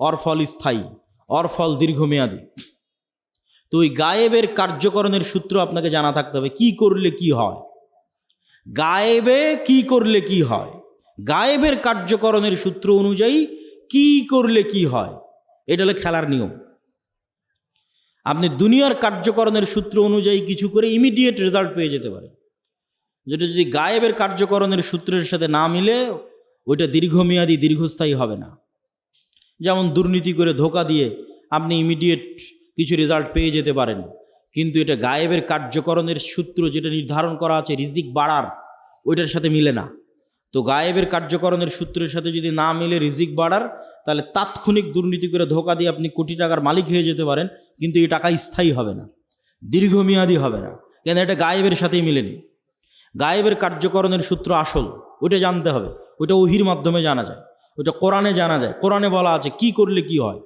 ওর ফল স্থায়ী, ওর ফল দীর্ঘমেয়াদী। তো ওই গায়েবের কার্যকরণের সূত্র আপনাকে জানা থাকতে হবে। কি করলে কি হয়, গায়েবে কি করলে কি হয়, গায়েবের কার্যকরণের সূত্র অনুযায়ী কি করলে কি হয়, এটা হলো খেলার নিয়ম। আপনি দুনিয়ার কার্যকরণের সূত্র অনুযায়ী কিছু করে ইমিডিয়েট রেজাল্ট পেয়ে যেতে পারে, যেটা যদি গায়েবের কার্যকরণের সূত্রের সাথে না মিলে, ওইটা দীর্ঘমেয়াদী দীর্ঘস্থায়ী হবে না। যেমন দুর্নীতি করে ধোঁকা দিয়ে আপনি ইমিডিয়েট কিছু রেজাল্ট পেয়ে যেতে পারেন, কিন্তু এটা গায়েবের কার্যকরণের সূত্র যেটা নির্ধারণ করা আছে রিজিক বাড়ার, ওইটার সাথে মিলে না। তো গায়েবের কার্যকরণের সূত্রের সাথে যদি না মিলে রিজিক বাড়ার, তাহলে তাৎক্ষণিক দুর্নীতি করে ধোঁকা দিয়ে আপনি কোটি টাকার মালিক হয়ে যেতে পারেন, কিন্তু এই টাকা স্থায়ী হবে না, দীর্ঘমেয়াদী হবে না। কেন? এটা গায়েবের সাথেই মিলেনি। গায়েবের কার্যকরণের সূত্র আসল, ওইটা জানতে হবে। ওইটা ওহির মাধ্যমে জানা যায়, ওইটা কোরআনে জানা যায়। কোরআনে বলা আছে কি করলে কি হয়,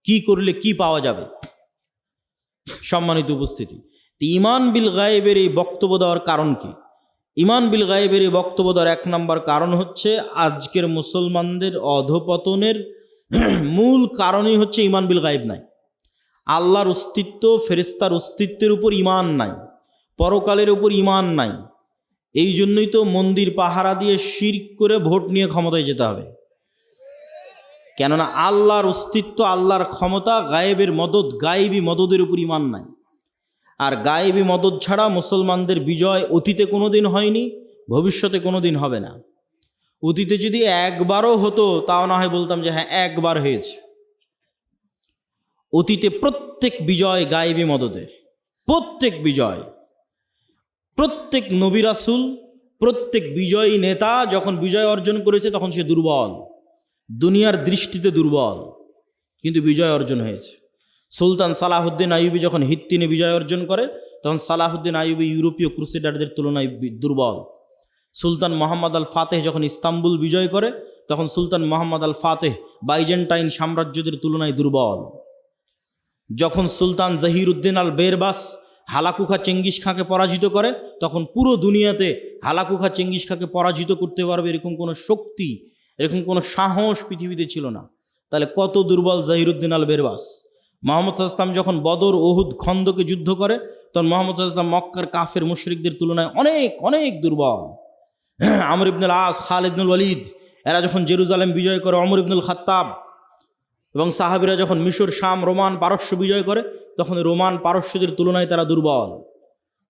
কি করলে কি পাওয়া যাবে। সম্মানিত উপস্থিতি, ঈমান বিল গায়েবের এই বক্তব্য দেওয়ার কারণ কি? ঈমান বিল গায়েবের এই বক্তব্য দেওয়ার 1 নম্বর কারণ হচ্ছে, আজকের মুসলমানদের অধপতনের মূল কারণই হচ্ছে ঈমান বিল গায়েব নাই। আল্লাহর অস্তিত্ব, ফেরেশতার অস্তিত্বের উপর ঈমান নাই, পরকালের উপর ঈমান নাই। এই জন্যই তো মন্দির পাহারা দিয়ে শিরক করে ভোট নিয়ে ক্ষমতায় যেতে হবে। কেননা আল্লাহর অস্তিত্ব, আল্লাহর ক্ষমতা, গায়েবের মদদ, গায়েবী মদদের উপর ঈমান নাই। আর গায়েবী মদদ ছাড়া মুসলমানদের বিজয় অতীতে কোনো দিন হয়নি, ভবিষ্যতে কোনো দিন হবে না। অতীতে যদি একবারও হতো তাও না হয় বলতাম যে হ্যাঁ একবার হয়েছে। অতীতে প্রত্যেক বিজয় গায়েবী মদদে, প্রত্যেক বিজয়, প্রত্যেক নবী রাসূল, প্রত্যেক বিজয়ী নেতা যখন বিজয় অর্জন করেছে তখন সে দুর্বল, দুনিয়ার দৃষ্টিতে দুর্বল, কিন্তু বিজয় অর্জন হয়েছে। সুলতান সালাহুদ্দিন আইয়ুবী যখন হিত্তিনে বিজয় অর্জন করে তখন সালাহুদ্দিন আইয়ুবী ইউরোপীয় ক্রুসেডারদের তুলনায় দুর্বল। সুলতান মোহাম্মদ আল ফাতেহ যখন ইস্তাম্বুল বিজয় করে তখন সুলতান মোহাম্মদ আল ফাতেহ বাইজেন্টাইন সাম্রাজ্যদের তুলনায় দুর্বল। যখন সুলতান জহিরুদ্দিন আল বেরবাস হালাকুখা চেঙ্গিস খাঁকে পরাজিত করে তখন পুরো দুনিয়াতে হালাকুখা চেঙ্গিস খাঁকে পরাজিত করতে পারবে এরকম কোনো শক্তি, এরকম কোনো সাহস পৃথিবীতে ছিল না। তাহলে কত দুর্বল জহিরুদ্দিন আল বেরবাস। মোহাম্মদ সাল্লাল্লাহু আলাইহি ওয়াসাল্লাম যখন বদর, ওহুদ, খন্দকে যুদ্ধ করে তখন মোহাম্মদ সাল্লাল্লাহু আলাইহি ওয়াসাল্লাম মক্কার কাফের মুশরিকদের তুলনায় অনেক অনেক দুর্বল। আমর ইবনুল আস, খালিদ ইবনুল ওয়ালিদ এরা যখন জেরুজালেম বিজয় করে, ওমর ইবনুল খাত্তাব এবং সাহাবীরা যখন মিশর, শাম, রোমান, পারস্য বিজয় করে তখন রোমান পারস্যদের তুলনায় তারা দুর্বল।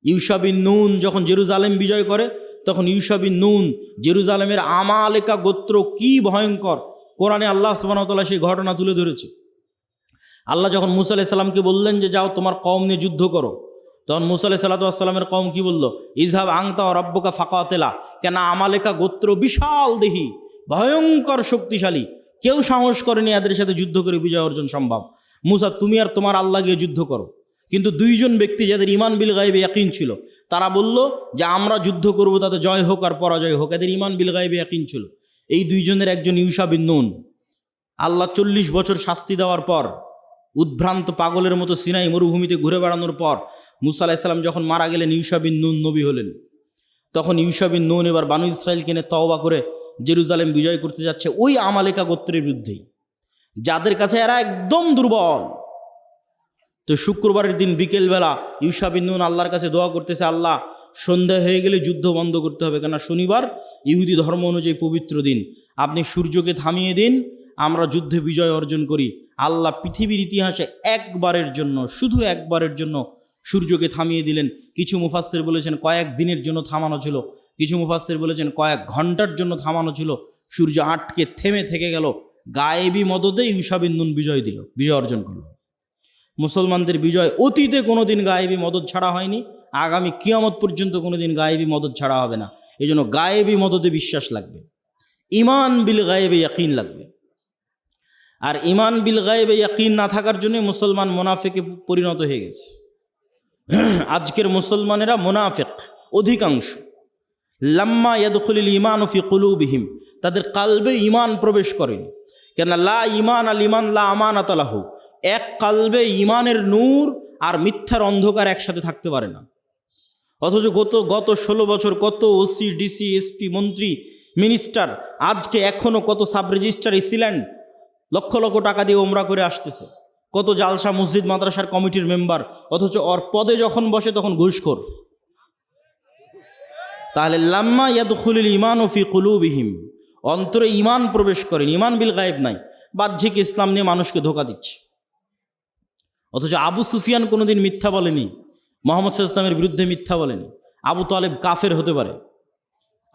ইউশা বিন নুন যখন জেরুজালেম বিজয় করে তখন ইউশা বিন নুন, জেরুজালেমের আমালেকা গোত্র কি ভয়ঙ্কর, কোরআনে আল্লাহ সুবহানাহু ওয়া তাআলা সেই ঘটনা তুলে ধরেছে। আল্লাহ যখন মুসা আলাইহিস সালামকে বললেন যে যাও তোমার কওম নিয়ে যুদ্ধ করো, তখন মুসা আলাইহিস সালামের কওম কি বলল? ইজহাব আনতা ওয়া রাব্বুকা ফাকাতিলা। কেন আমালেকা গোত্র বিশাল দেহি, ভয়ঙ্কর শক্তিশালী, কেউ সাহস করেনি এদের সাথে যুদ্ধ করে বিজয় অর্জন সম্ভব। মুসা তুমি আর তোমার আল্লাহ গিয়ে যুদ্ধ করো। কিন্তু দুইজন ব্যক্তি যাদের ঈমান বিল গায়বে ইয়াকিন ছিল তারা বলল যে আমরা যুদ্ধ করব, তাতে জয় হোক আর পরাজয় হোক। এদের ঈমান বিল গায়বে ইয়াকিন ছিল। এই দুইজনের একজন ইউশা বিন নুন। আল্লাহ 40 বছর শাস্তি দেওয়ার পর, উদ্ভ্রান্ত পাগলের মতো সিনাই মরুভূমিতে ঘুরে বেড়ানোর পর মুসা আলাইহিস সালাম যখন মারা গেলেন, ইউশা বিন নুন নবী হলেন। তখন ইউশা বিন নুন এবার বানু ইসরাইলকে নিয়ে তওবা করে জেরুজালেম বিজয় করতে যাচ্ছে ওই আমালেকা গোত্রের বিরুদ্ধেই, যাদের কাছে এরা একদম দুর্বল। তো শুক্রবারের দিন বিকেলবেলা ইউশা বিন নুন আল্লাহর কাছে দোয়া করতেছে, আল্লাহ সন্ধ্যা হয়ে গেলে যুদ্ধ বন্ধ করতে হবে, কেন শনিবার ইহুদি ধর্ম অনুযায়ী পবিত্র দিন, আপনি সূর্যকে থামিয়ে দিন, আমরা যুদ্ধে বিজয় অর্জন করি। আল্লাহ পৃথিবীর ইতিহাসে একবারের জন্য, শুধু একবারের জন্য সূর্যকে থামিয়ে দিলেন। কিছু মুফাসসির বলেছেন কয়েক দিনের জন্য থামানো ছিল, কিছু মুফাসসির বলেছেন কয়েক ঘন্টার জন্য থামানো ছিল। সূর্য আটকে থেমে থেকে গেল। গায়েবী মদদে ইউশা বিন নুন বিজয় দিল, বিজয় অর্জন করল। মুসলমানদের বিজয় অতীতে কোনোদিন গায়েবী মদদ ছাড়া হয়নি, আগামী কিয়ামত পর্যন্ত কোনোদিন গায়েবী মদদ ছাড়া হবে না। এই জন্য গায়েবী মদদে বিশ্বাস লাগবে, ঈমান বিল গায়েবে ইয়াকিন লাগবে। আর ঈমান বিল গায়েবে ইয়াকিন না থাকার জন্য মুসলমান মুনাফিকে পরিণত হয়ে গেছে। আজকের মুসলমানেরা মুনাফিক অধিকাংশ। লাম্মা ইয়াদখুলুল ঈমানু ফি কুলুবিহিম, তাদের কালবে ঈমান প্রবেশ করেনি। কেন লা ঈমান আল ঈমান লা আমানাতা লাহু, এক কালবে ঈমানের নূর আর মিথ্যার অন্ধকার একসাথে থাকতে পারে না। অথচ গত 16 বছর কত ওসি, ডিসি, এসপি, মন্ত্রী, মিনিস্টার, আজকে এখনও কত সাব রেজিস্ট্রার ইসিল্যান্ড লক্ষ লক্ষ টাকা দিয়ে ওমরা করে আসতেছে, কত জালসা মসজিদ মাদ্রাসার কমিটির মেম্বার, অথচ ওর পদে যখন বসে তখন ঘুষখোর। তাহলে লাম্মা ইয়াদখুলুল ঈমানু ফি কুলুবিহিম, অন্তরে ঈমান প্রবেশ করেন, ঈমান বিল গায়েব নাই, বাহ্যিক ইসলাম নিয়ে মানুষকে ধোঁকা দিচ্ছে। অথচ আবু সুফিয়ান কোনোদিন মিথ্যা বলেনি, মুহাম্মদ সাল্লাল্লাহু আলাইহি ওয়াসাল্লামের বিরুদ্ধে মিথ্যা বলেনি। আবু তালেব কাফের হতে পারে,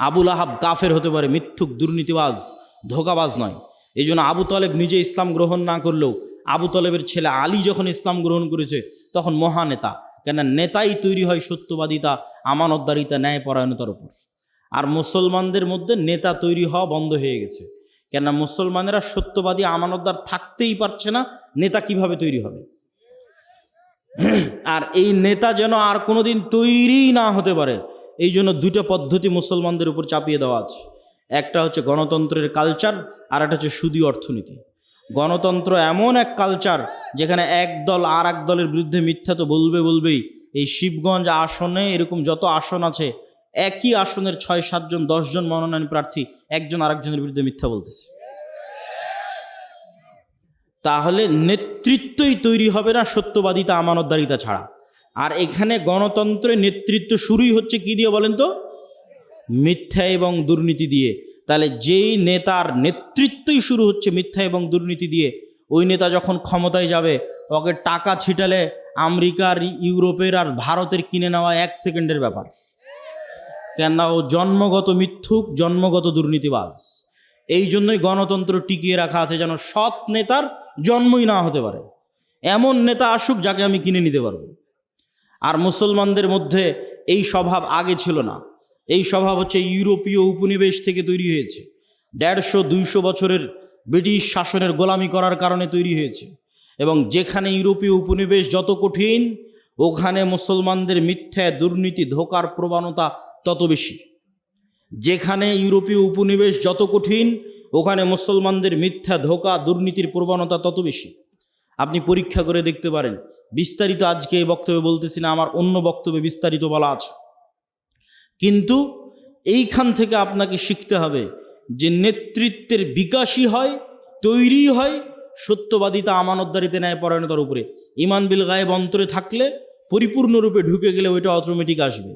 আবু লাহাব কাফের হতে পারে, মিথ্যুক, দুর্নীতিবাজ, ধোঁকাবাজ নয়। এই জন্য আবু তালেব নিজে ইসলাম গ্রহণ না করলেও আবু তালেবের ছেলে আলী যখন ইসলাম গ্রহণ করেছে তখন মহানেতা। কেন নেতাই তৈরি হয় সত্যবাদিতা, আমানতদারিতা, ন্যায়পরায়ণতার উপর। আর মুসলমানদের মধ্যে নেতা তৈরি হওয়া বন্ধ হয়ে গেছে। কেন মুসলমানেরা সত্যবাদী, আমানতদার থাকতেই পারছে না, নেতা কিভাবে তৈরি হবে? আর এই নেতা যেন আর কোনোদিন তৈরি না হতে পারে, এই জন্য দুটো পদ্ধতি মুসলমানদের উপর চাপিয়ে দেওয়া আছে। একটা হচ্ছে গণতন্ত্রের কালচার, আর একটা হচ্ছে সুদী অর্থনীতি। গণতন্ত্র এমন এক কালচার যেখানে এক দল আর এক দলের বিরুদ্ধে মিথ্যা তো বলবেই। এই শিবগঞ্জ আসনে এরকম যত আসন আছে, একই আসনের 6-7 জন 10 জন মনোনয়ন প্রার্থী একজন আরেকজনের বিরুদ্ধে মিথ্যা বলতেছে। তাহলে নেতৃত্বই তৈরি হবে না সত্যবাদিতা আমানতদারিতা ছাড়া। আর এখানে গণতন্ত্রের নেতৃত্ব শুরুই হচ্ছে কি দিয়ে বলেন তো? মিথ্যা এবং দুর্নীতি দিয়ে। তাহলে যেই নেতার নেতৃত্বই শুরু হচ্ছে মিথ্যা এবং দুর্নীতি দিয়ে, ওই নেতা যখন ক্ষমতায় যাবে ওকে টাকা ছিটালে আমেরিকার, ইউরোপের আর ভারতের কিনে নেওয়া 1 সেকেন্ডের ব্যাপার। কেননা ও জন্মগত মিথ্যুক, জন্মগত দুর্নীতিবাজ। এই জন্যই গণতন্ত্র টিকিয়ে রাখা আছে, যেন সৎ নেতার জন্মই না হতে পারে। এমন নেতা আসুক যাকে আমি কিনে নিতে পারবো। আর মুসলমানদের মধ্যে এই স্বভাব আগে ছিল না। এই স্বভাব হচ্ছে ইউরোপীয় উপনিবেশ থেকে তৈরি হয়েছে। 150-200 বছরের ব্রিটিশ শাসনের গোলামি করার কারণে তৈরি হয়েছে। এবং যেখানে ইউরোপীয় উপনিবেশ যত কঠিন, ওখানে মুসলমানদের মিথ্যা, দুর্নীতি, ধোঁকার প্রবণতা তত বেশি। যেখানে ইউরোপীয় উপনিবেশ যত কঠিন, ওখানে মুসলমানদের মিথ্যা, ধোঁকা, দুর্নীতির প্রবণতা তত বেশি। আপনি পরীক্ষা করে দেখতে পারেন। বিস্তারিত আজকে এই বক্তব্যে বলতেছি না, আমার অন্য বক্তব্যে বিস্তারিত বলা আছে। কিন্তু এইখান থেকে আপনাকে শিখতে হবে যে নেতৃত্বের বিকাশই হয়, তৈরি হয় সত্যবাদিতা, আমানতদারিতে, ন্যায়পরায়ণতার উপরে। ঈমান বিল গায়েব অন্তরে থাকলে, পরিপূর্ণরূপে ঢুকে গেলে ওইটা অটোমেটিক আসবে।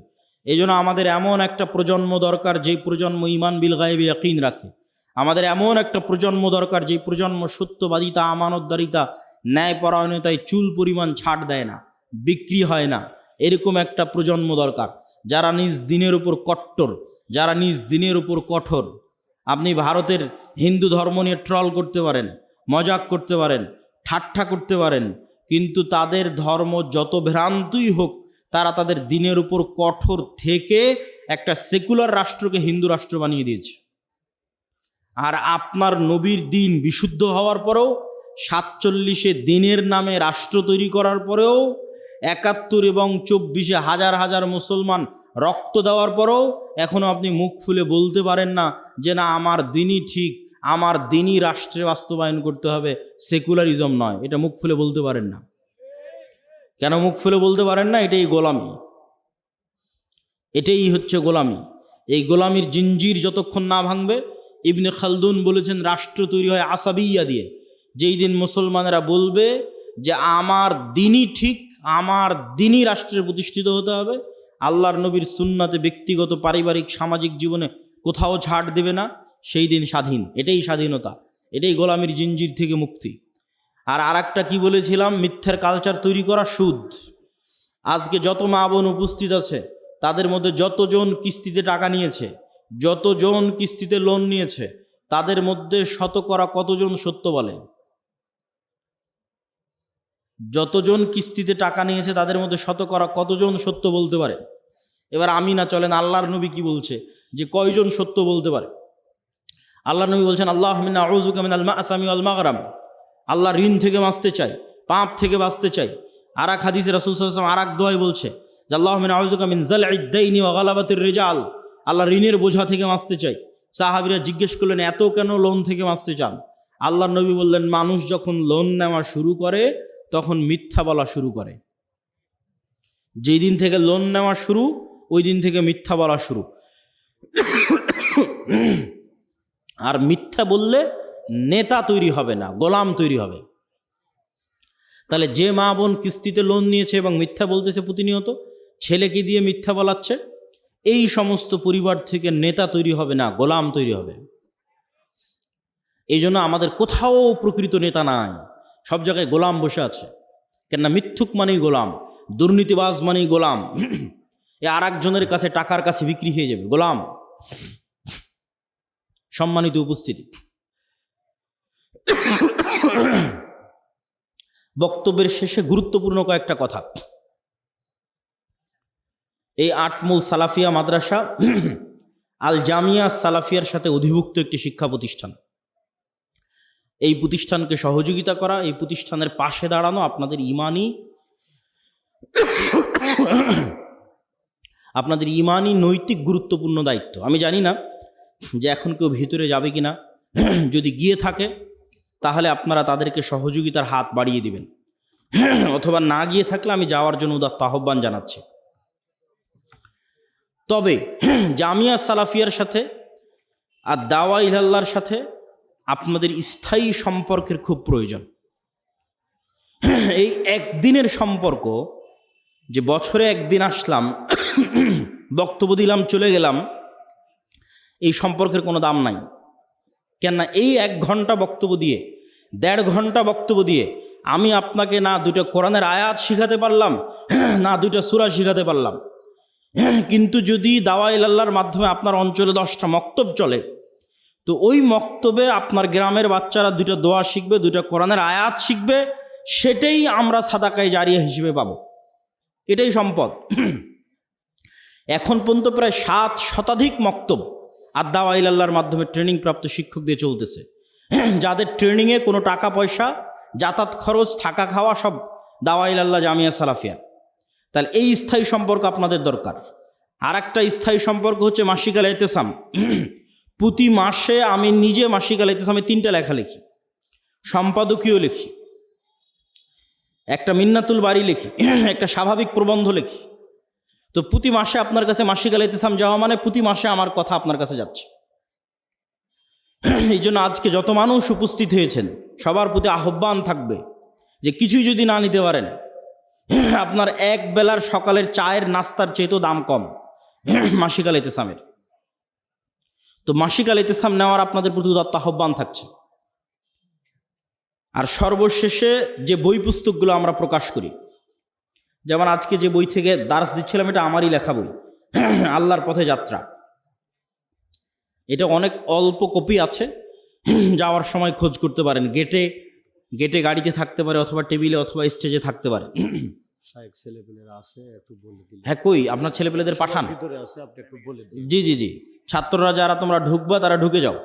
এই জন্য আমাদের এমন একটা প্রজন্ম দরকার যেই প্রজন্ম ঈমান বিল গায়েবে ইয়াকিন রাখে। আমাদের এমন একটা প্রজন্ম দরকার যেই প্রজন্ম সত্যবাদিতা, আমানতদারিতা, ন্যায়পরায়ণতায় চুল পরিমাণ ছাড় দেয় না, বিক্রি হয় না। এরকম একটা প্রজন্ম দরকার যারা নিজ দিনের উপর কট্টর, যারা নিজ দিনের উপর কঠোর। আপনি ভারতের হিন্দু ধর্ম নিয়ে ট্রল করতে পারেন, মজাক করতে পারেন, ঠাট্টা করতে পারেন, কিন্তু তাদের ধর্ম যত ভ্রান্তই হোক, তারা তাদের দিনের উপর কঠোর থেকে একটা সেকুলার রাষ্ট্রকে হিন্দু রাষ্ট্র বানিয়ে দিয়েছে। আর আপনার নবীর দিন বিশুদ্ধ হওয়ার পরেও, 47-এ দিনের নামে রাষ্ট্র তৈরি করার পরেও, 71 এবং 24-এ হাজার হাজার মুসলমান রক্ত দেওয়ার পরেও এখনও আপনি মুখ খুলে বলতে পারেন না যে না, আমার দিনই ঠিক, আমার দিনই রাষ্ট্রে বাস্তবায়ন করতে হবে, সেকুলারিজম নয়। এটা মুখ খুলে বলতে পারেন না। কেন মুখ খুলে বলতে পারেন না? এটাই গোলামি, এটাই হচ্ছে গোলামি। এই গোলামির জিঞ্জির যতক্ষণ না ভাঙবে, ইবনে খালদুন বলেছেন রাষ্ট্র তৈরি হয় আসাবিয়া দিয়ে। যেই দিন মুসলমানেরা বলবে যে আমার দিনই ঠিক, আমার দিনই রাষ্ট্রের প্রতিষ্ঠিত হতে হবে, আল্লাহর নবীর সুন্নাতে ব্যক্তিগত, পারিবারিক, সামাজিক জীবনে কোথাও ছাড় দেবে না, সেই দিন স্বাধীন। এটাই স্বাধীনতা, এটাই গোলামির জিঞ্জির থেকে মুক্তি। আর একটা কি বলেছিলাম? মিথ্যার কালচার তৈরি করা সুদ। আজকে যত মা বোন উপস্থিত আছে, তাদের মধ্যে যতজন কিস্তিতে টাকা নিয়েছে, যতজন কিস্তিতে লোন নিয়েছে, তাদের মধ্যে শতকরা কতজন সত্য বলে? যতজন কিস্তিতে টাকা নিয়েছে তাদের মধ্যে শতকরা কতজন সত্য বলতে পারে? এবার আমি না, চলেন আল্লাহর নবী কি বলছে যে কয়জন সত্য বলতে পারে। আল্লাহর নবী বলছেন, আল্লাহুম্মা আউযুকা মিনাল মা'সামি ওয়াল মাগরাম। আল্লাহ ঋণ থেকে বাঁচতে চাই, পাপ থেকে বাঁচতে চাই। আর এক হাদিসে রাসূল সাল্লাল্লাহু আলাইহি ওয়াসাল্লাম আর এক দোয়ায় বলছে যে আল্লাহুম্মা আউযুকা মিন যাল'ইদ দাইনি ওয়া গালাবাতির রিজাল। আল্লাহ ঋণের বোঝা থেকে বাঁচতে চাই। সাহাবীরা জিজ্ঞেস করলেন, এত কেন লোন থেকে বাঁচতে চান? আল্লাহর নবী বললেন, মানুষ যখন লোন নেওয়া শুরু করে তখন মিথ্যা বলা শুরু করে। যেই দিন থেকে লোন নেওয়া শুরু, ওই দিন থেকে মিথ্যা বলা শুরু। আর মিথ্যা বললে নেতা তৈরি হবে না, গোলাম তৈরি হবে। তাহলে যে মা বোন কিস্তিতে লোন নিয়েছে এবং মিথ্যা বলতেছে প্রতিনিয়ত, ছেলেকে দিয়ে মিথ্যা বলাচ্ছে, এই সমস্ত পরিবার থেকে নেতা তৈরি হবে না, গোলাম তৈরি হবে। এই জন্য আমাদের কোথাও প্রকৃত নেতা নাই, সব জায়গায় গোলাম বসে আছে। কেননা মিথ্যুক মানেই গোলাম, দুর্নীতিবাজ মানেই গোলাম। এ আর একজনের কাছে, টাকার কাছে বিক্রি হয়ে যাবে, গোলাম। সম্মানিত উপস্থিতি, বক্তব্যের শেষে গুরুত্বপূর্ণ কয়েকটা কথা। এই আটমূল সালাফিয়া মাদ্রাসা আল জামিয়া সালাফিয়ার সাথে অধিভুক্ত একটি শিক্ষা প্রতিষ্ঠান। এই প্রতিষ্ঠানকে সহযোগিতা করা, এই প্রতিষ্ঠানের পাশে দাঁড়ানো আপনাদের ইমানি নৈতিক গুরুত্বপূর্ণ দায়িত্ব। আমি জানি না যে এখন কেউ ভিতরে যাবে কিনা, যদি গিয়ে থাকে তাহলে আপনারা তাদেরকে সহযোগিতার হাত বাড়িয়ে দিবেন, অথবা না গিয়ে থাকলে আমি যাওয়ার জন্য উদাত্ত আহ্বান জানাচ্ছি। তবে জামিয়া সালাফিয়ার সাথে আর দাওয়া ইলাল্লাহর সাথে আপনাদের স্থায়ী সম্পর্কের খুব প্রয়োজন। এই একদিনের সম্পর্ক, যে বছরে একদিন আসলাম, বক্তব্য দিলাম, চলে গেলাম, এই সম্পর্কের কোনো দাম নাই। কেননা এই 1 ঘন্টা বক্তব্য দিয়ে, 1.5 ঘন্টা বক্তব্য দিয়ে আমি আপনাকে না 2টা কোরআনের আয়াত শিখাতে পারলাম, না 2টা সূরা শিখাতে পারলাম। কিন্তু যদি দাওয়া ইলাল্লাহর মাধ্যমে আপনার অঞ্চলে 10টা মক্তব চলে, তো ওই মক্তবে আপনার গ্রামের বাচ্চারা 2টা দোয়া শিখবে, 2টা কোরআনের আয়াত শিখবে, সেটাই আমরা সাদাকায়ে জারিয়া হিসেবে পাবো। এটাই সম্পদ। এখন পর্যন্ত প্রায় 7 শতাধিক মক্তব আর দাওয়া ইলাল্লাহর মাধ্যমে ট্রেনিং প্রাপ্ত শিক্ষক দিয়ে চলতেছে, যাদের ট্রেনিংয়ে কোনো টাকা পয়সা, যাতায়াত খরচ, থাকা খাওয়া সব দাওয়া ইলাল্লাহ জামিয়া সালাফিয়া। তাহলে এই স্থায়ী সম্পর্ক আপনাদের দরকার। আর একটা স্থায়ী সম্পর্ক হচ্ছে মাসিক আল ইতিসাম। প্রতি মাসে আমি নিজে মাসিক আল ইতিসামে 3টা লেখা লিখি, সম্পাদকীয় লিখি, একটা মিন্নাতুল বাড়ি লিখি, একটা স্বাভাবিক প্রবন্ধ লিখি। তো প্রতি মাসে আপনার কাছে মাসিক আল ইতিসাম যাওয়া মানে প্রতি মাসে আমার কথা আপনার কাছে যাচ্ছে। এই জন্য আজকে যত মানুষ উপস্থিত হয়েছেন সবার প্রতি আহ্বান থাকবে যে কিছুই যদি না নিতে পারেন, আপনার 1 বেলার সকালের চায়ের নাস্তার চেয়েও দাম কম মাসিক আল ইতিসামের। তো মাসিক আল ইতিসাম নেওয়ার আপনাদের প্রতি উদাত্ত আহ্বান থাকছে। আর সর্বশেষে যে বই পুস্তকগুলো আমরা প্রকাশ করি, যেমন আজকে যে বই থেকে দার্স দিচ্ছিলাম, এটা আমারই লেখা বই, আল্লাহর পথে যাত্রা। এটা অনেক অল্প কপি আছে, যাওয়ার সময় খোঁজ করতে পারেন। গেটে গাড়িতে থাকতে পারে, অথবা টেবিলে অথবা স্টেজে থাকতে পারে। হ্যাঁ, কই আপনার ছেলেপেলেদের পাঠান। জি জি জি, ছাত্ররা যারা তোমরা ঢুকবা তারা ঢুকে যাও,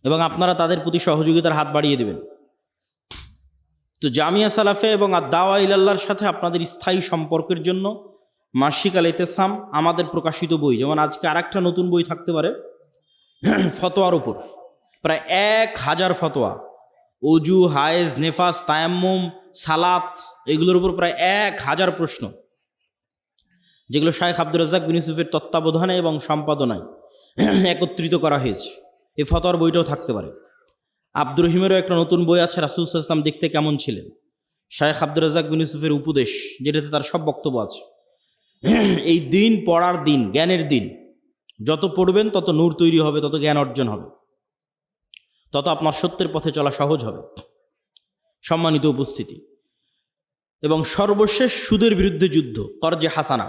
এবং আপনারা তাদের প্রতি সহযোগিতার হাত বাড়িয়ে দেবেন। তো জামিয়া সালাফে এবং দাওয়া ইলাল্লাহর সাথে আপনাদের স্থায়ী সম্পর্কের জন্য মাসিক আল ইতিসাম আমাদের প্রকাশিত বই। যেমন আজকে আরেকটা নতুন বই থাকতে পারে ফতোয়ার উপর, প্রায় 1000 ফতোয়া, অজু, হায়েজ, নেফাস, তায়াম্মুম, সালাত, এগুলোর উপর প্রায় 1000 প্রশ্ন, যেগুলো শাইখ আব্দুর রাজ্জাক বিন ইউসুফের তত্ত্বাবধানে এবং সম্পাদনায় একত্রিত করা হয়েছে। এই ফতোয়ার বইটাও থাকতে পারে। আব্দুর রহিমেরও একটা নতুন বই আছে, রাসূল সাল্লাল্লাহু আলাইহি ওয়াসাল্লাম দেখতে কেমন ছিলেন, শাইখ আব্দুর রাজ্জাক বিন ইউসুফের উপদেশ, যেটাতে তার সব বক্তব্য আছে। এই দিন পড়ার দিন, জ্ঞানের দিন। যত পড়বেন তত নূর তৈরি হবে, তত জ্ঞান অর্জন হবে, তত আপনার সত্যের পথে চলা সহজ হবে। সম্মানিত উপস্থিতি, এবং সর্বশেষ সুদের বিরুদ্ধে যুদ্ধ, কর্জে হাসানা।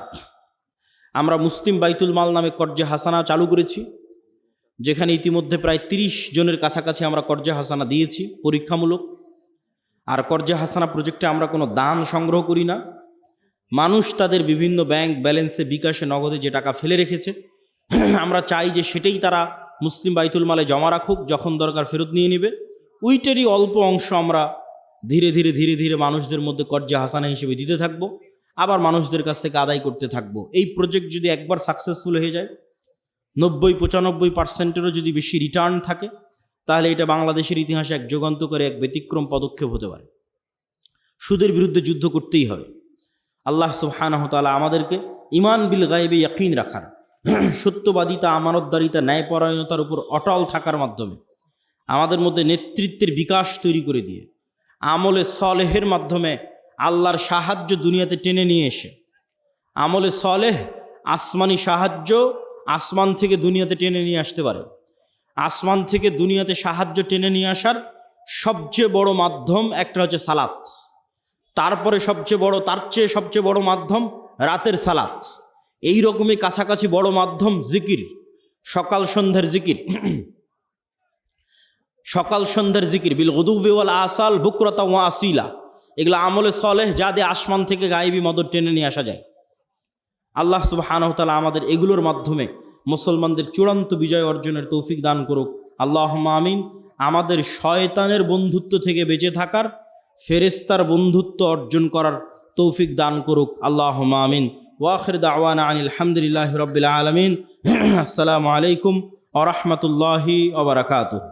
আমরা মুসলিম বাইতুল মাল নামে কর্জে হাসানা চালু করেছি, যেখানে ইতিমধ্যে প্রায় 30 জনের কাছাকাছি আমরা কর্জে হাসানা দিয়েছি পরীক্ষামূলক। আর কর্জে হাসানা প্রজেক্টে আমরা কোনো দান সংগ্রহ করি না। মানুষ তাদের বিভিন্ন ব্যাংক ব্যালেন্সে, বিকাশে, নগদে যে টাকা ফেলে রেখেছে, আমরা চাই যে সেটাই তারা মুসলিম বাইতুল মালে জমা রাখুক, যখন দরকার ফেরত নিয়ে নেবে। ওইটারই অল্প অংশ আমরা ধীরে ধীরে ধীরে ধীরে মানুষদের মধ্যে কর্জে হাসানা হিসেবে দিতে থাকবো, আবার মানুষদের কাছ থেকে আদায় করতে থাকবো। এই প্রজেক্ট যদি একবার সাকসেসফুল হয়ে যায়, 90-95%-এরও যদি বেশি রিটার্ন থাকে, তাহলে এটা বাংলাদেশের ইতিহাসে এক যুগান্তকারী, এক ব্যতিক্রম পদক্ষেপ হতে পারে। সুদের বিরুদ্ধে যুদ্ধ করতেই হবে। আল্লাহ সুবহানাহু ওয়া তাআলা আমাদেরকে ঈমান বিল গায়বে ইয়াকিন রাখার, সত্যবাদিতা, আমানতদারিতা, ন্যায়পরায়ণতার উপর অটল থাকার মাধ্যমে আমাদের মধ্যে নেতৃত্বের বিকাশ তৈরি করে দিয়ে, আমলে সলেহের মাধ্যমে আল্লাহর সাহায্য দুনিয়াতে টেনে নিয়ে এসে, আমলে সলেহ আসমানি সাহায্য আসমান থেকে দুনিয়াতে টেনে নিয়ে আসতে পারে। আসমান থেকে দুনিয়াতে সাহায্য টেনে নিয়ে আসার সবচেয়ে বড় মাধ্যম একটা হচ্ছে সালাত, তারপরে তার চেয়ে সবচেয়ে বড় মাধ্যম রাতের সালাত, এই রকমই কাছাকাছি বড় মাধ্যম জিকির, সকাল সন্ধ্যার জিকির। সকাল সন্ধ্যার জিকির, বিল গুদুওয়ি ওয়াল আসাল বুকরাতা ওয়া আসিলা, এগুলো আমলে সলেহ, যা দিয়ে আসমান থেকে গায়েবী মদদ টেনে নিয়ে আসা যায়। আল্লাহ সুবহানাহু ওয়া তাআলা আমাদের এগুলোর মাধ্যমে মুসলমানদের চূড়ান্ত বিজয় অর্জনের তৌফিক দান করুক। আল্লাহুম্মা আমিন। আমাদের শয়তানের বন্ধুত্ব থেকে বেঁচে থাকার, ফেরেশতার বন্ধুত্ব অর্জন করার তৌফিক দান করুক। আল্লাহুম্মা আমিন। ওয়া আখির দাওয়ানা আনিল হামদুলিল্লাহি রাব্বিল আলামিন। আসসালামু আলাইকুম ওয়া রাহমাতুল্লাহি ওয়া বারাকাতুহু।